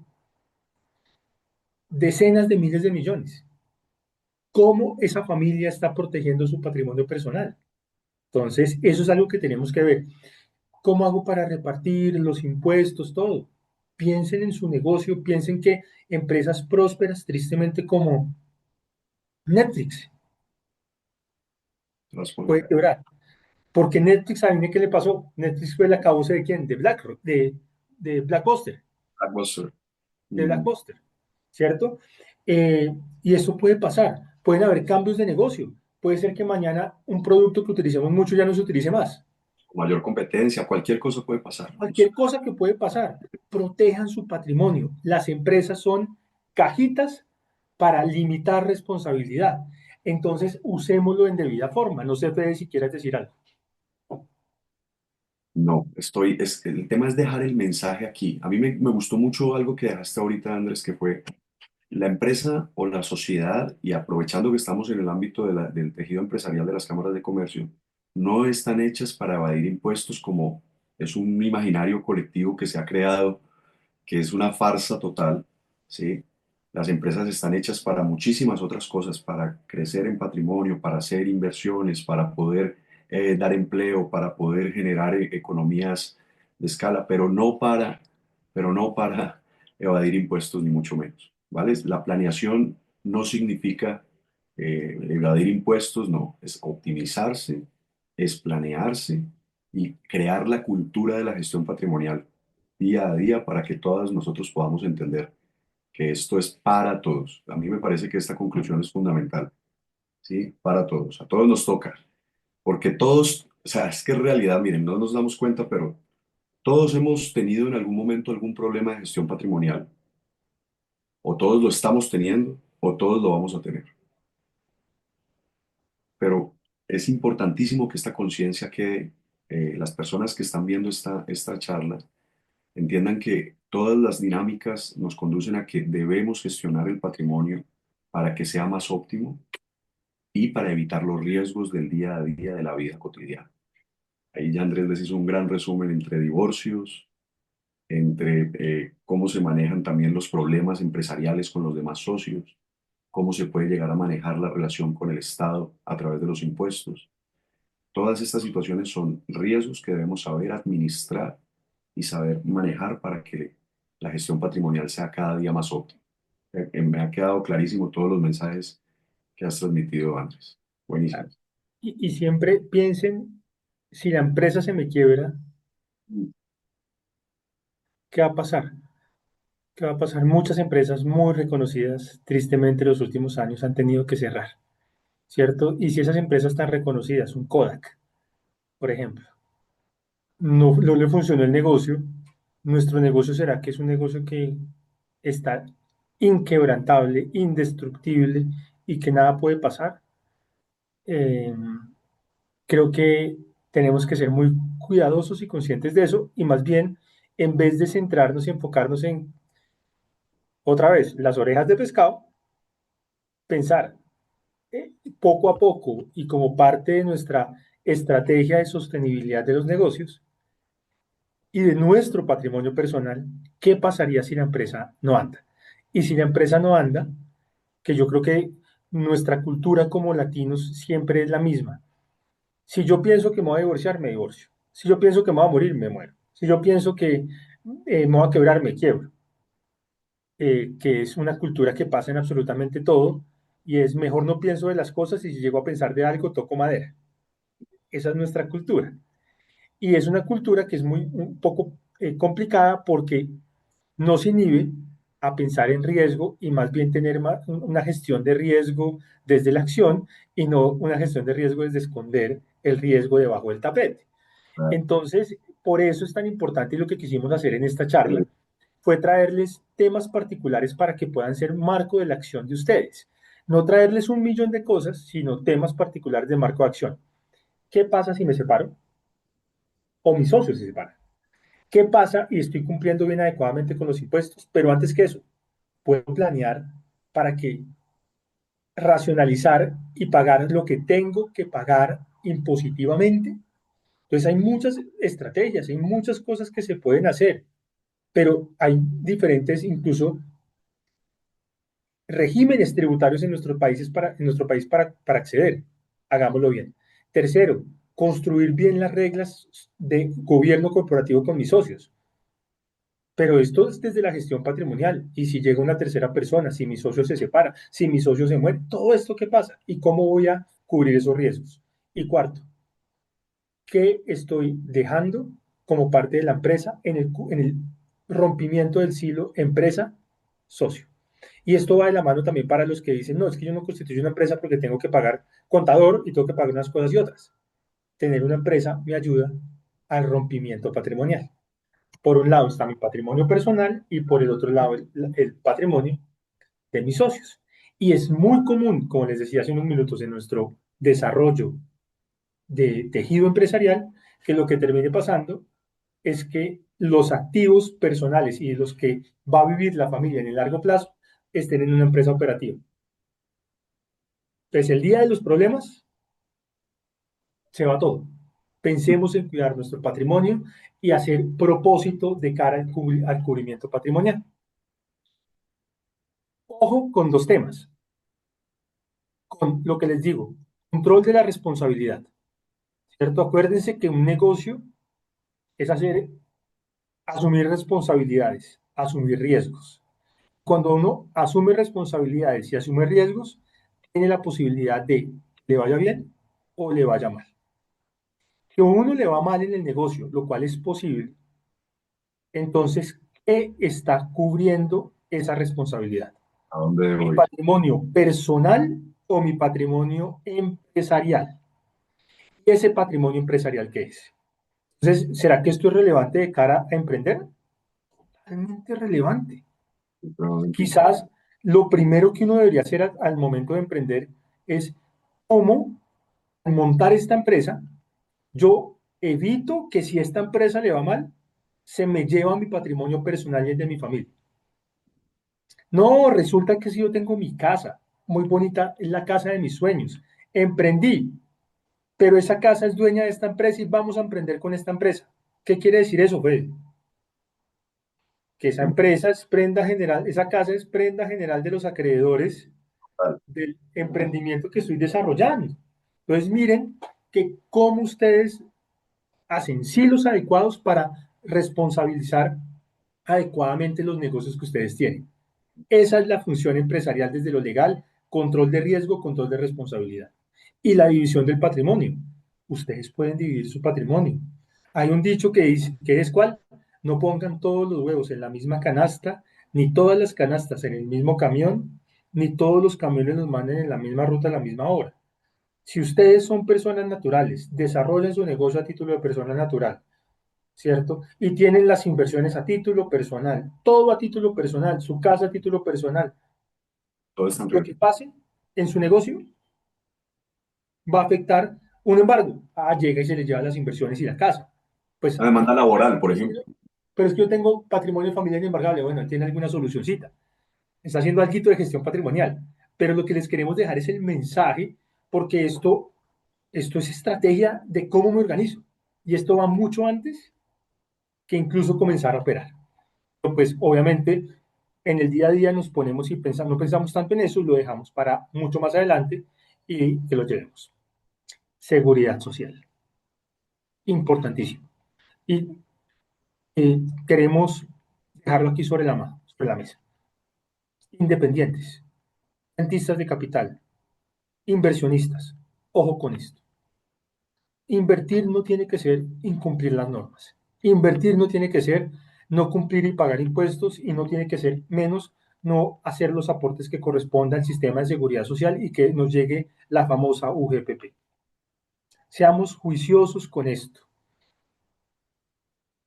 decenas de miles de millones. ¿Cómo esa familia está protegiendo su patrimonio personal? Entonces, eso es algo que tenemos que ver. ¿Cómo hago para repartir los impuestos, todo? Piensen en su negocio, piensen que empresas prósperas, tristemente como Netflix, puede quebrar. Porque Netflix, ¿saben qué le pasó? Netflix fue el acabose de quién? De BlackRock, de Blackbuster, Blockbuster. de Mm, Blackbuster, ¿cierto? Y eso puede pasar. Pueden haber cambios de negocio. Puede ser que mañana un producto que utilicemos mucho ya no se utilice más. mayor competencia, cualquier cosa puede pasar. Cualquier cosa que puede pasar, protejan su patrimonio. Las empresas son cajitas para limitar responsabilidad. Entonces, usémoslo en debida forma. No sé, Fede, si quieres decir algo. No, el tema es dejar el mensaje aquí. A mí me gustó mucho algo que dejaste ahorita, Andrés, que fue la empresa o la sociedad, y aprovechando que estamos en el ámbito del tejido empresarial de las cámaras de comercio, no están hechas para evadir impuestos como es un imaginario colectivo que se ha creado, que es una farsa total, ¿sí? Las empresas están hechas para muchísimas otras cosas, para crecer en patrimonio, para hacer inversiones, para poder dar empleo, para poder generar economías de escala, pero no para evadir impuestos ni mucho menos, ¿vale? La planeación no significa evadir impuestos, no, es optimizarse, es planearse y crear la cultura de la gestión patrimonial día a día para que todos nosotros podamos entender que esto es para todos. A mí me parece que esta conclusión es fundamental, ¿sí? Para todos, a todos nos toca, porque todos, o sea, es que en realidad, miren, no nos damos cuenta, pero todos hemos tenido en algún momento algún problema de gestión patrimonial, o todos lo estamos teniendo, o todos lo vamos a tener. Pero es importantísimo que esta conciencia quede, las personas que están viendo esta charla entiendan que todas las dinámicas nos conducen a que debemos gestionar el patrimonio para que sea más óptimo y para evitar los riesgos del día a día de la vida cotidiana. Ahí ya Andrés les hizo un gran resumen entre divorcios, entre cómo se manejan también los problemas empresariales con los demás socios, cómo se puede llegar a manejar la relación con el Estado a través de los impuestos. Todas estas situaciones son riesgos que debemos saber administrar y saber manejar para que la gestión patrimonial sea cada día más óptima. Me ha quedado clarísimo todos los mensajes que has transmitido, Andrés. Buenísimo. Y siempre piensen, si la empresa se me quiebra, ¿qué va a pasar? ¿Qué va a pasar? Muchas empresas muy reconocidas, tristemente, en los últimos años han tenido que cerrar, ¿cierto? Y si esas empresas tan reconocidas, un Kodak, por ejemplo, no le funcionó el negocio, nuestro negocio será que es un negocio que está inquebrantable, indestructible y que nada puede pasar. Eh, Creo que tenemos que ser muy cuidadosos y conscientes de eso y más bien, en vez de centrarnos y enfocarnos en, otra vez, las orejas de pescado, pensar poco a poco y como parte de nuestra estrategia de sostenibilidad de los negocios y de nuestro patrimonio personal, ¿qué pasaría si la empresa no anda? Y si la empresa no anda, que yo creo que nuestra cultura como latinos siempre es la misma. Si yo pienso que me voy a divorciar, me divorcio. Si yo pienso que me voy a morir, me muero. Si yo pienso que me voy a quebrar, me quiebro. Que es una cultura que pasa en absolutamente todo y es mejor no pienso de las cosas y si llego a pensar de algo, toco madera. Esa es nuestra cultura. Y es una cultura que es un poco complicada porque no se inhibe a pensar en riesgo y más bien tener una gestión de riesgo desde la acción y no una gestión de riesgo desde esconder el riesgo debajo del tapete. Entonces, por eso es tan importante y lo que quisimos hacer en esta charla fue traerles temas particulares para que puedan ser marco de la acción de ustedes. No traerles un millón de cosas, sino temas particulares de marco de acción. ¿Qué pasa si me separo? O mis socios se separan. ¿Qué pasa y estoy cumpliendo bien adecuadamente con los impuestos? Pero antes que eso, puedo planear para que racionalizar y pagar lo que tengo que pagar impositivamente. Entonces hay muchas estrategias, hay muchas cosas que se pueden hacer, pero hay diferentes, incluso regímenes tributarios en nuestro país para acceder. Hagámoslo bien. Tercero, construir bien las reglas de gobierno corporativo con mis socios. Pero esto es desde la gestión patrimonial. Y si llega una tercera persona, si mi socio se separa, si mi socio se muere, todo esto qué pasa y cómo voy a cubrir esos riesgos. Y cuarto, ¿qué estoy dejando como parte de la empresa en el rompimiento del silo empresa-socio? Y esto va de la mano también para los que dicen, no, es que yo no constituyo una empresa porque tengo que pagar contador y tengo que pagar unas cosas y otras. Tener una empresa me ayuda al rompimiento patrimonial. Por un lado está mi patrimonio personal y por el otro lado el patrimonio de mis socios. Y es muy común, como les decía hace unos minutos, en nuestro desarrollo de tejido empresarial, que lo que termine pasando es que los activos personales y los que va a vivir la familia en el largo plazo estén en una empresa operativa. Entonces, el día de los problemas, se va todo. Pensemos en cuidar nuestro patrimonio y hacer propósito de cara al cubrimiento patrimonial. Ojo con dos temas, con lo que les digo, control de la responsabilidad, ¿cierto? Acuérdense que un negocio es asumir responsabilidades, asumir riesgos. Cuando uno asume responsabilidades y asume riesgos, tiene la posibilidad de que le vaya bien o le vaya mal. Que a uno le va mal en el negocio, lo cual es posible, Entonces, ¿qué está cubriendo esa responsabilidad? ¿A dónde ¿Mi debo ir? patrimonio personal o mi patrimonio empresarial? ¿Y ese patrimonio empresarial qué es? Entonces, ¿será que esto es relevante de cara a emprender? Realmente relevante. Supremamente Quizás lo primero que uno debería hacer al momento de emprender es cómo al montar esta empresa, yo evito que si esta empresa le va mal, se me lleva mi patrimonio personal y el de mi familia. No, resulta que si yo tengo mi casa, muy bonita, es la casa de mis sueños. Emprendí, pero esa casa es dueña de esta empresa y vamos a emprender con esta empresa. ¿Qué quiere decir eso, Fede? Que esa empresa es prenda general, esa casa es prenda general de los acreedores importante. del emprendimiento que estoy desarrollando. Entonces, miren que cómo ustedes hacen silos adecuados para responsabilizar adecuadamente los negocios que ustedes tienen. Esa es la función empresarial desde lo legal, control de riesgo, control de responsabilidad. Y la división del patrimonio. Ustedes pueden dividir su patrimonio. Hay un dicho que dice, que es cuál, no pongan todos los huevos en la misma canasta, ni todas las canastas en el mismo camión, ni todos los camiones los manden en la misma ruta a la misma hora. Si ustedes son personas naturales, desarrollan su negocio a título de persona natural, ¿cierto? Y tienen las inversiones a título personal, todo a título personal, su casa a título personal. Todo está en Lo regla. que pase en su negocio va a afectar un embargo. Ah, llega y se le lleva las inversiones y la casa. Pues, Una demanda laboral, por es que ejemplo. pero es que yo tengo patrimonio familiar inembargable. Bueno, tiene alguna solucioncita. Está haciendo algo de gestión patrimonial. Pero lo que les queremos dejar es el mensaje, porque esto es estrategia de cómo me organizo. Y esto va mucho antes que incluso comenzar a operar. Pues obviamente en el día a día nos ponemos y pensamos, no pensamos tanto en eso, lo dejamos para mucho más adelante y que lo llevemos. Seguridad social, importantísimo. Y queremos dejarlo aquí sobre la mesa. Independientes, rentistas de capital, inversionistas, ojo con esto. Invertir no tiene que ser incumplir las normas. Invertir no tiene que ser no cumplir y pagar impuestos y no tiene que ser menos no hacer los aportes que correspondan al sistema de seguridad social y que nos llegue la famosa UGPP. Seamos juiciosos con esto.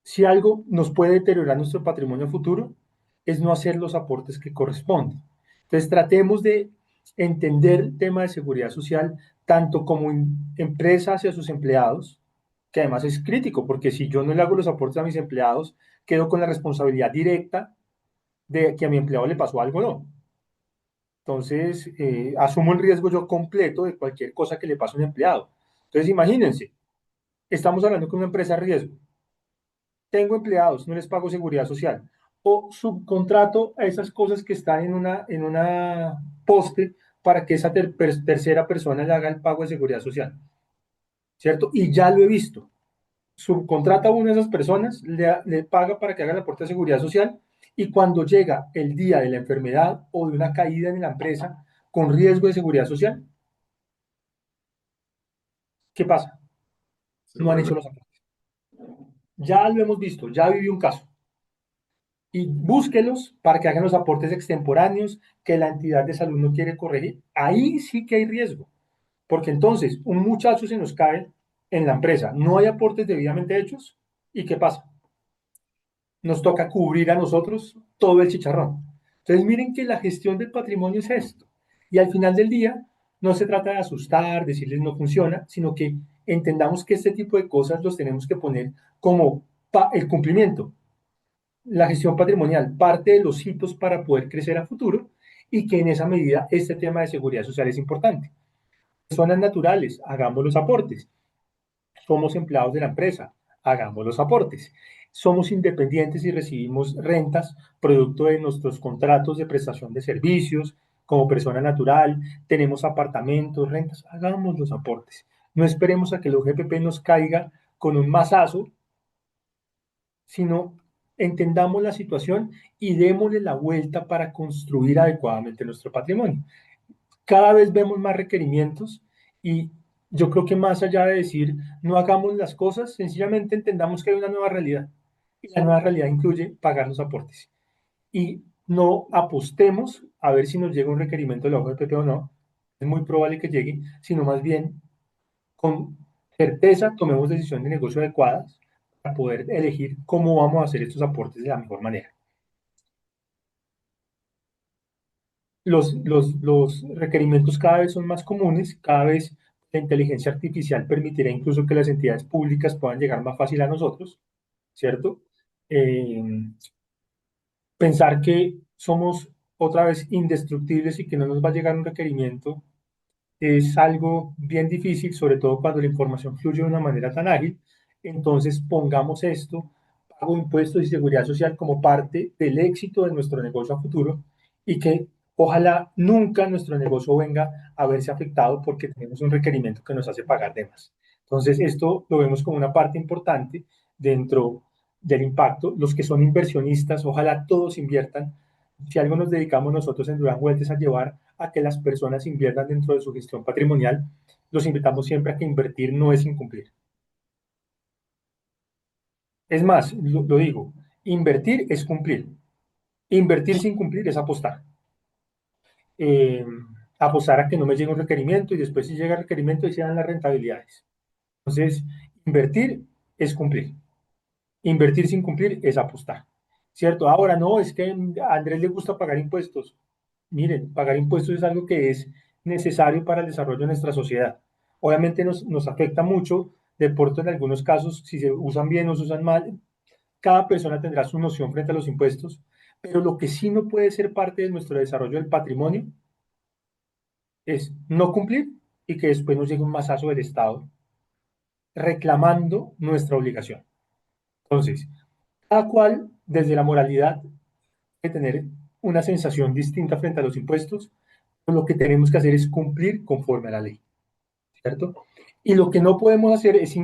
Si algo nos puede deteriorar nuestro patrimonio futuro, es no hacer los aportes que corresponden. Entonces, tratemos de entender el tema de seguridad social tanto como empresa hacia sus empleados, que además es crítico, porque si yo no le hago los aportes a mis empleados, quedo con la responsabilidad directa de que a mi empleado le pasó algo o no. Entonces, asumo el riesgo yo completo de cualquier cosa que le pase a un empleado. Entonces, imagínense, estamos hablando con una empresa de riesgo, tengo empleados, no les pago seguridad social, o subcontrato a esas cosas que están en una poste para que esa tercera persona le haga el pago de seguridad social, ¿cierto? Y ya lo he visto. Subcontrata a una de esas personas, le paga para que haga el aporte de seguridad social y cuando llega el día de la enfermedad o de una caída en la empresa con riesgo de seguridad social, ¿qué pasa? Se No han vuelve. hecho los aportes. Ya lo hemos visto, ya viví un caso. Y búsquelos para que hagan los aportes extemporáneos que la entidad de salud no quiere corregir. Ahí sí que hay riesgo, porque entonces un muchacho se nos cae en la empresa, no hay aportes debidamente hechos, ¿y qué pasa? Nos toca cubrir a nosotros todo el chicharrón. Entonces miren que la gestión del patrimonio es esto. Y al final del día no se trata de asustar, decirles no funciona, sino que entendamos que este tipo de cosas los tenemos que poner como el cumplimiento, la gestión patrimonial, parte de los hitos para poder crecer a futuro y que en esa medida este tema de seguridad social es importante. Personas naturales, hagamos los aportes. Somos empleados de la empresa, hagamos los aportes. Somos independientes y recibimos rentas producto de nuestros contratos de prestación de servicios como persona natural, tenemos apartamentos, rentas, hagamos los aportes. No esperemos a que el OGPP nos caiga con un mazazo, sino entendamos la situación y démosle la vuelta para construir adecuadamente nuestro patrimonio. Cada vez vemos más requerimientos y yo creo que más allá de decir no hagamos las cosas, sencillamente entendamos que hay una nueva realidad y la nueva realidad incluye pagar los aportes. Y no apostemos a ver si nos llega un requerimiento de la OJP o no, es muy probable que llegue, sino más bien con certeza tomemos decisiones de negocio adecuadas para poder elegir cómo vamos a hacer estos aportes de la mejor manera. Los requerimientos cada vez son más comunes, cada vez la inteligencia artificial permitirá incluso que las entidades públicas puedan llegar más fácil a nosotros, ¿cierto? Eh, Pensar que somos otra vez indestructibles y que no nos va a llegar un requerimiento es algo bien difícil, sobre todo cuando la información fluye de una manera tan ágil. Entonces, pongamos esto, pago impuestos y seguridad social como parte del éxito de nuestro negocio a futuro y que ojalá nunca nuestro negocio venga a verse afectado porque tenemos un requerimiento que nos hace pagar de más. Entonces, esto lo vemos como una parte importante dentro del impacto. Los que son inversionistas, ojalá todos inviertan. Si algo nos dedicamos nosotros en Durán Huertes a llevar a que las personas inviertan dentro de su gestión patrimonial, los invitamos siempre a que invertir no es incumplir. Es más, lo digo, invertir es cumplir. Invertir sin cumplir es apostar. Eh, Apostar a que no me llegue un requerimiento y después si llega el requerimiento y se dan las rentabilidades. Entonces, invertir es cumplir. Invertir sin cumplir es apostar. ¿Cierto? Ahora no, es que a Andrés le gusta pagar impuestos. Miren, pagar impuestos es algo que es necesario para el desarrollo de nuestra sociedad. Obviamente nos afecta mucho, de pronto en algunos casos, si se usan bien o se usan mal, cada persona tendrá su noción frente a los impuestos, pero lo que sí no puede ser parte de nuestro desarrollo del patrimonio es no cumplir y que después nos llegue un masazo del Estado reclamando nuestra obligación. Entonces, cada cual, desde la moralidad, debe tener una sensación distinta frente a los impuestos, pero lo que tenemos que hacer es cumplir conforme a la ley, ¿cierto? Y lo que no podemos hacer es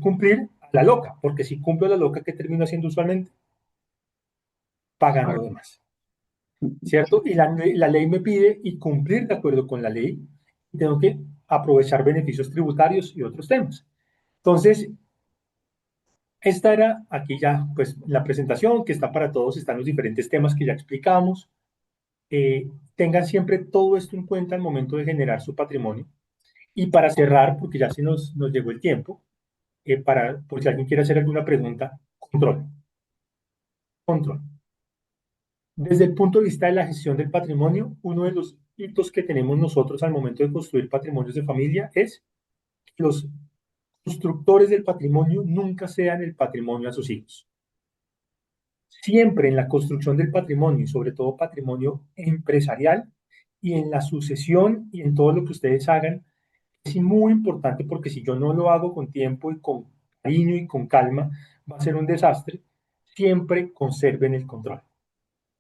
cumplir a la loca, porque si cumplo a la loca, ¿qué termino haciendo usualmente? Pagando de más, ¿cierto? Y la ley me pide y cumplir de acuerdo con la ley, y tengo que aprovechar beneficios tributarios y otros temas. Entonces, esta era aquí ya, pues, la presentación que está para todos, están los diferentes temas que ya explicamos. Tengan siempre todo esto en cuenta al momento de generar su patrimonio. Y para cerrar, porque ya se nos llegó el tiempo, por si alguien quiere hacer alguna pregunta, control. Control. Desde el punto de vista de la gestión del patrimonio, uno de los hitos que tenemos nosotros al momento de construir patrimonios de familia es que los constructores del patrimonio nunca sean el patrimonio a sus hijos. Siempre en la construcción del patrimonio, y sobre todo patrimonio empresarial, y en la sucesión y en todo lo que ustedes hagan, es muy importante porque si yo no lo hago con tiempo y con cariño y con calma, va a ser un desastre. Siempre conserven el control.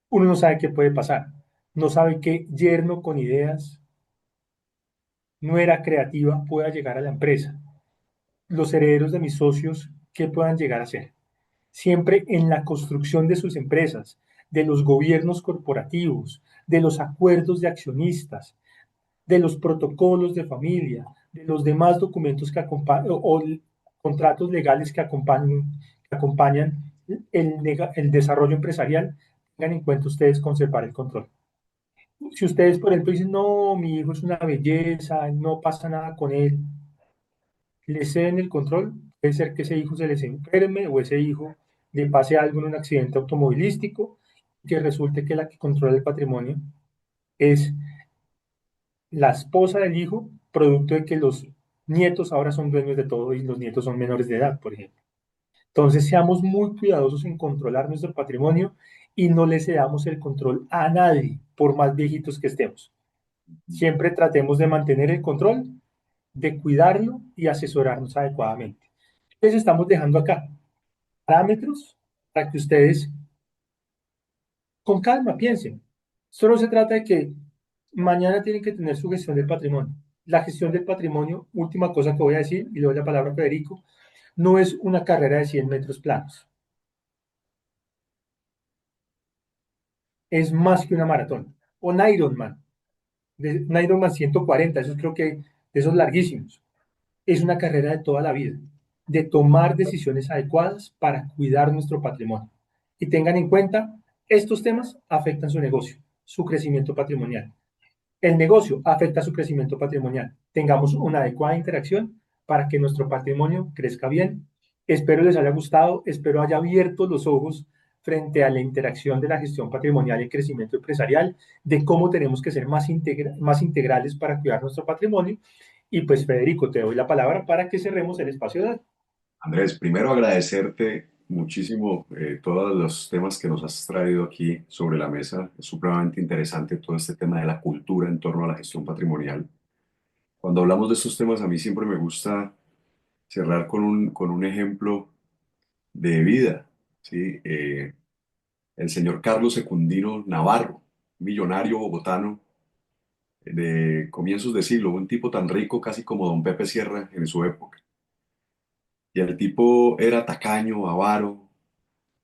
Uno no sabe qué puede pasar. No sabe qué yerno con ideas, nuera creativa pueda llegar a la empresa. Los herederos de mis socios, qué puedan llegar a ser. Siempre en la construcción de sus empresas, de los gobiernos corporativos, de los acuerdos de accionistas, de los protocolos de familia, de los demás documentos que acompañan o contratos legales que acompañan el desarrollo empresarial, tengan en cuenta ustedes conservar el control. Si ustedes, por ejemplo, dicen, no, mi hijo es una belleza, no pasa nada con él, le ceden el control, puede ser que ese hijo se les enferme o ese hijo le pase algo en un accidente automovilístico, que resulte que la que controla el patrimonio es la esposa del hijo, producto de que los nietos ahora son dueños de todo y los nietos son menores de edad, por ejemplo. Entonces, seamos muy cuidadosos en controlar nuestro patrimonio y no le cedamos el control a nadie, por más viejitos que estemos. Siempre tratemos de mantener el control, de cuidarlo y asesorarnos adecuadamente. Entonces, estamos dejando acá parámetros para que ustedes con calma piensen. Solo se trata de que mañana tienen que tener su gestión del patrimonio. La gestión del patrimonio, última cosa que voy a decir, y le doy la palabra a Federico, no es una carrera de 100 metros planos. Es más que una maratón. O un Ironman. Un Ironman 140, esos creo que, de esos larguísimos. Es una carrera de toda la vida. de tomar decisiones adecuadas para cuidar nuestro patrimonio. Y tengan en cuenta, estos temas afectan su negocio, su crecimiento patrimonial. El negocio afecta su crecimiento patrimonial. Tengamos una adecuada interacción para que nuestro patrimonio crezca bien. Espero les haya gustado, espero haya abierto los ojos frente a la interacción de la gestión patrimonial y el crecimiento empresarial, de cómo tenemos que ser más integrales para cuidar nuestro patrimonio. Y pues Federico, te doy la palabra para que cerremos el espacio de... Andrés, primero agradecerte muchísimo todos los temas que nos has traído aquí sobre la mesa. Es supremamente interesante todo este tema de la cultura en torno a la gestión patrimonial. Cuando hablamos de estos temas, a mí siempre me gusta cerrar con un ejemplo de vida, ¿sí? El señor Carlos Secundino Navarro, millonario bogotano de comienzos de siglo, un tipo tan rico casi como don Pepe Sierra en su época. Y el tipo era tacaño, avaro,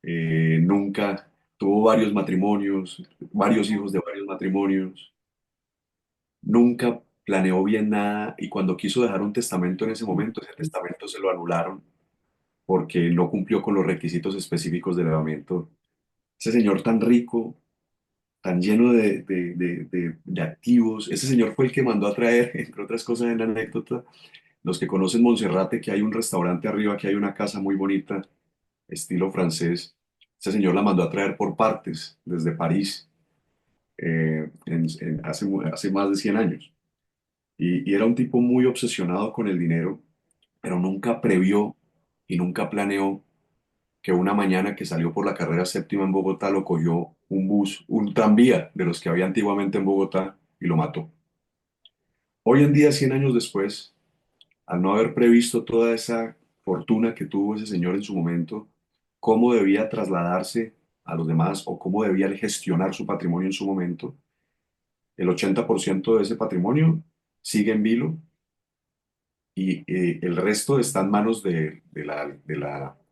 nunca tuvo varios matrimonios, varios hijos de varios matrimonios, nunca planeó bien nada y cuando quiso dejar un testamento en ese momento, ese testamento se lo anularon porque no cumplió con los requisitos específicos del elevamiento. Ese señor tan rico, tan lleno de activos, ese señor fue el que mandó a traer, entre otras cosas en la anécdota, los que conocen Monserrate, que hay un restaurante arriba, que hay una casa muy bonita, estilo francés. Ese señor la mandó a traer por partes desde París hace más de 100 años. Y era un tipo muy obsesionado con el dinero, pero nunca previó y nunca planeó que una mañana que salió por la carrera séptima en Bogotá lo cogió un bus, un tranvía de los que había antiguamente en Bogotá y lo mató. Hoy en día, 100 años después, al no haber previsto toda esa fortuna que tuvo ese señor en su momento, cómo debía trasladarse a los demás o cómo debía él gestionar su patrimonio en su momento, el 80% de ese patrimonio sigue en vilo y el resto está en manos de la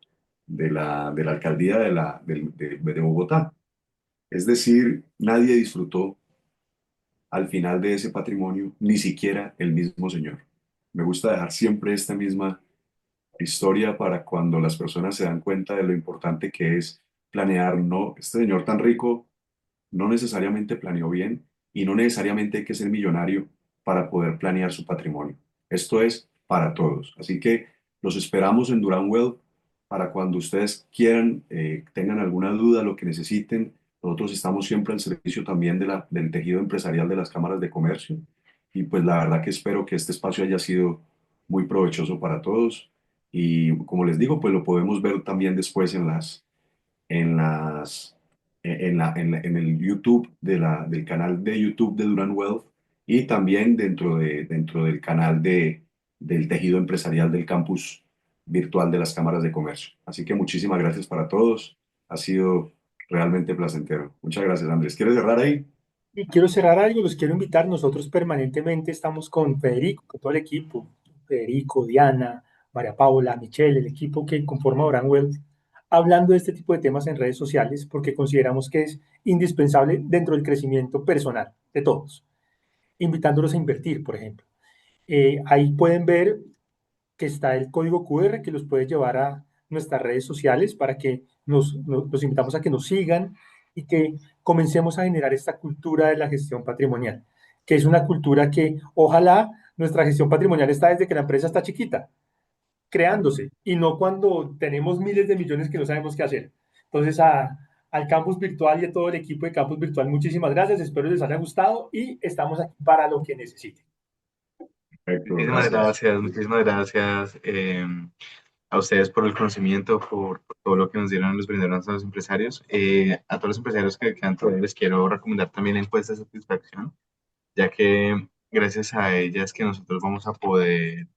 alcaldía de Bogotá. Es decir, nadie disfrutó al final de ese patrimonio, ni siquiera el mismo señor. Me gusta dejar siempre esta misma historia para cuando las personas se dan cuenta de lo importante que es planear. No, este señor tan rico no necesariamente planeó bien y no necesariamente hay que ser millonario para poder planear su patrimonio. Esto es para todos. Así que los esperamos en Durán Wealth para cuando ustedes quieran, tengan alguna duda, lo que necesiten. Nosotros estamos siempre al servicio también del tejido empresarial de las cámaras de comercio. Y pues la verdad que espero que este espacio haya sido muy provechoso para todos. Y como les digo, pues lo podemos ver también después en las, en el YouTube del canal de YouTube de Duran Wealth y también dentro del canal del tejido empresarial del campus virtual de las cámaras de comercio. Así que muchísimas gracias para todos. Ha sido realmente placentero. Muchas gracias, Andrés. ¿Quieres cerrar ahí? Y quiero cerrar algo, los quiero invitar. Nosotros permanentemente estamos con Federico, con todo el equipo, Federico, Diana, María Paula, Michelle, el equipo que conforma Oranwell, hablando de este tipo de temas en redes sociales porque consideramos que es indispensable dentro del crecimiento personal de todos, invitándolos a invertir, por ejemplo. Ahí pueden ver que está el código QR que los puede llevar a nuestras redes sociales para que los invitamos a que nos sigan y que comencemos a generar esta cultura de la gestión patrimonial, que es una cultura que ojalá nuestra gestión patrimonial está desde que la empresa está chiquita, creándose, y no cuando tenemos miles de millones que no sabemos qué hacer. Entonces, al campus virtual y a todo el equipo de campus virtual, muchísimas gracias, espero les haya gustado y estamos aquí para lo que necesiten. Perfecto, gracias. Muchísimas gracias a ustedes por el conocimiento, por todo lo que nos dieron, nos brindaron a los empresarios. A todos los empresarios que quedan todavía les quiero recomendar también la encuesta de satisfacción, ya que gracias a ella es que nosotros vamos a poder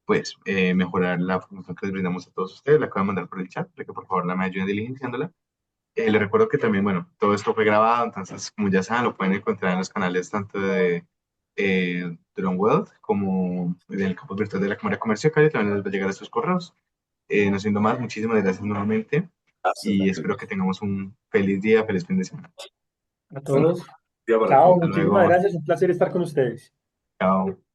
pues mejorar la formación que les brindamos a todos ustedes. La acabo de mandar por el chat, para que por favor la me ayuden diligenciándola. Les recuerdo que también, bueno, todo esto fue grabado, entonces, como ya saben, lo pueden encontrar en los canales tanto de Drone Wealth como del campo virtual de la Cámara Comercio Cali, también les va a llegar a sus correos. No siendo más, muchísimas gracias nuevamente Gracias, y Daniel. espero que tengamos un feliz día, feliz fin de semana. A Un todos, día para chao, todos. Hasta muchísimas luego, gracias, un placer estar con ustedes. chao.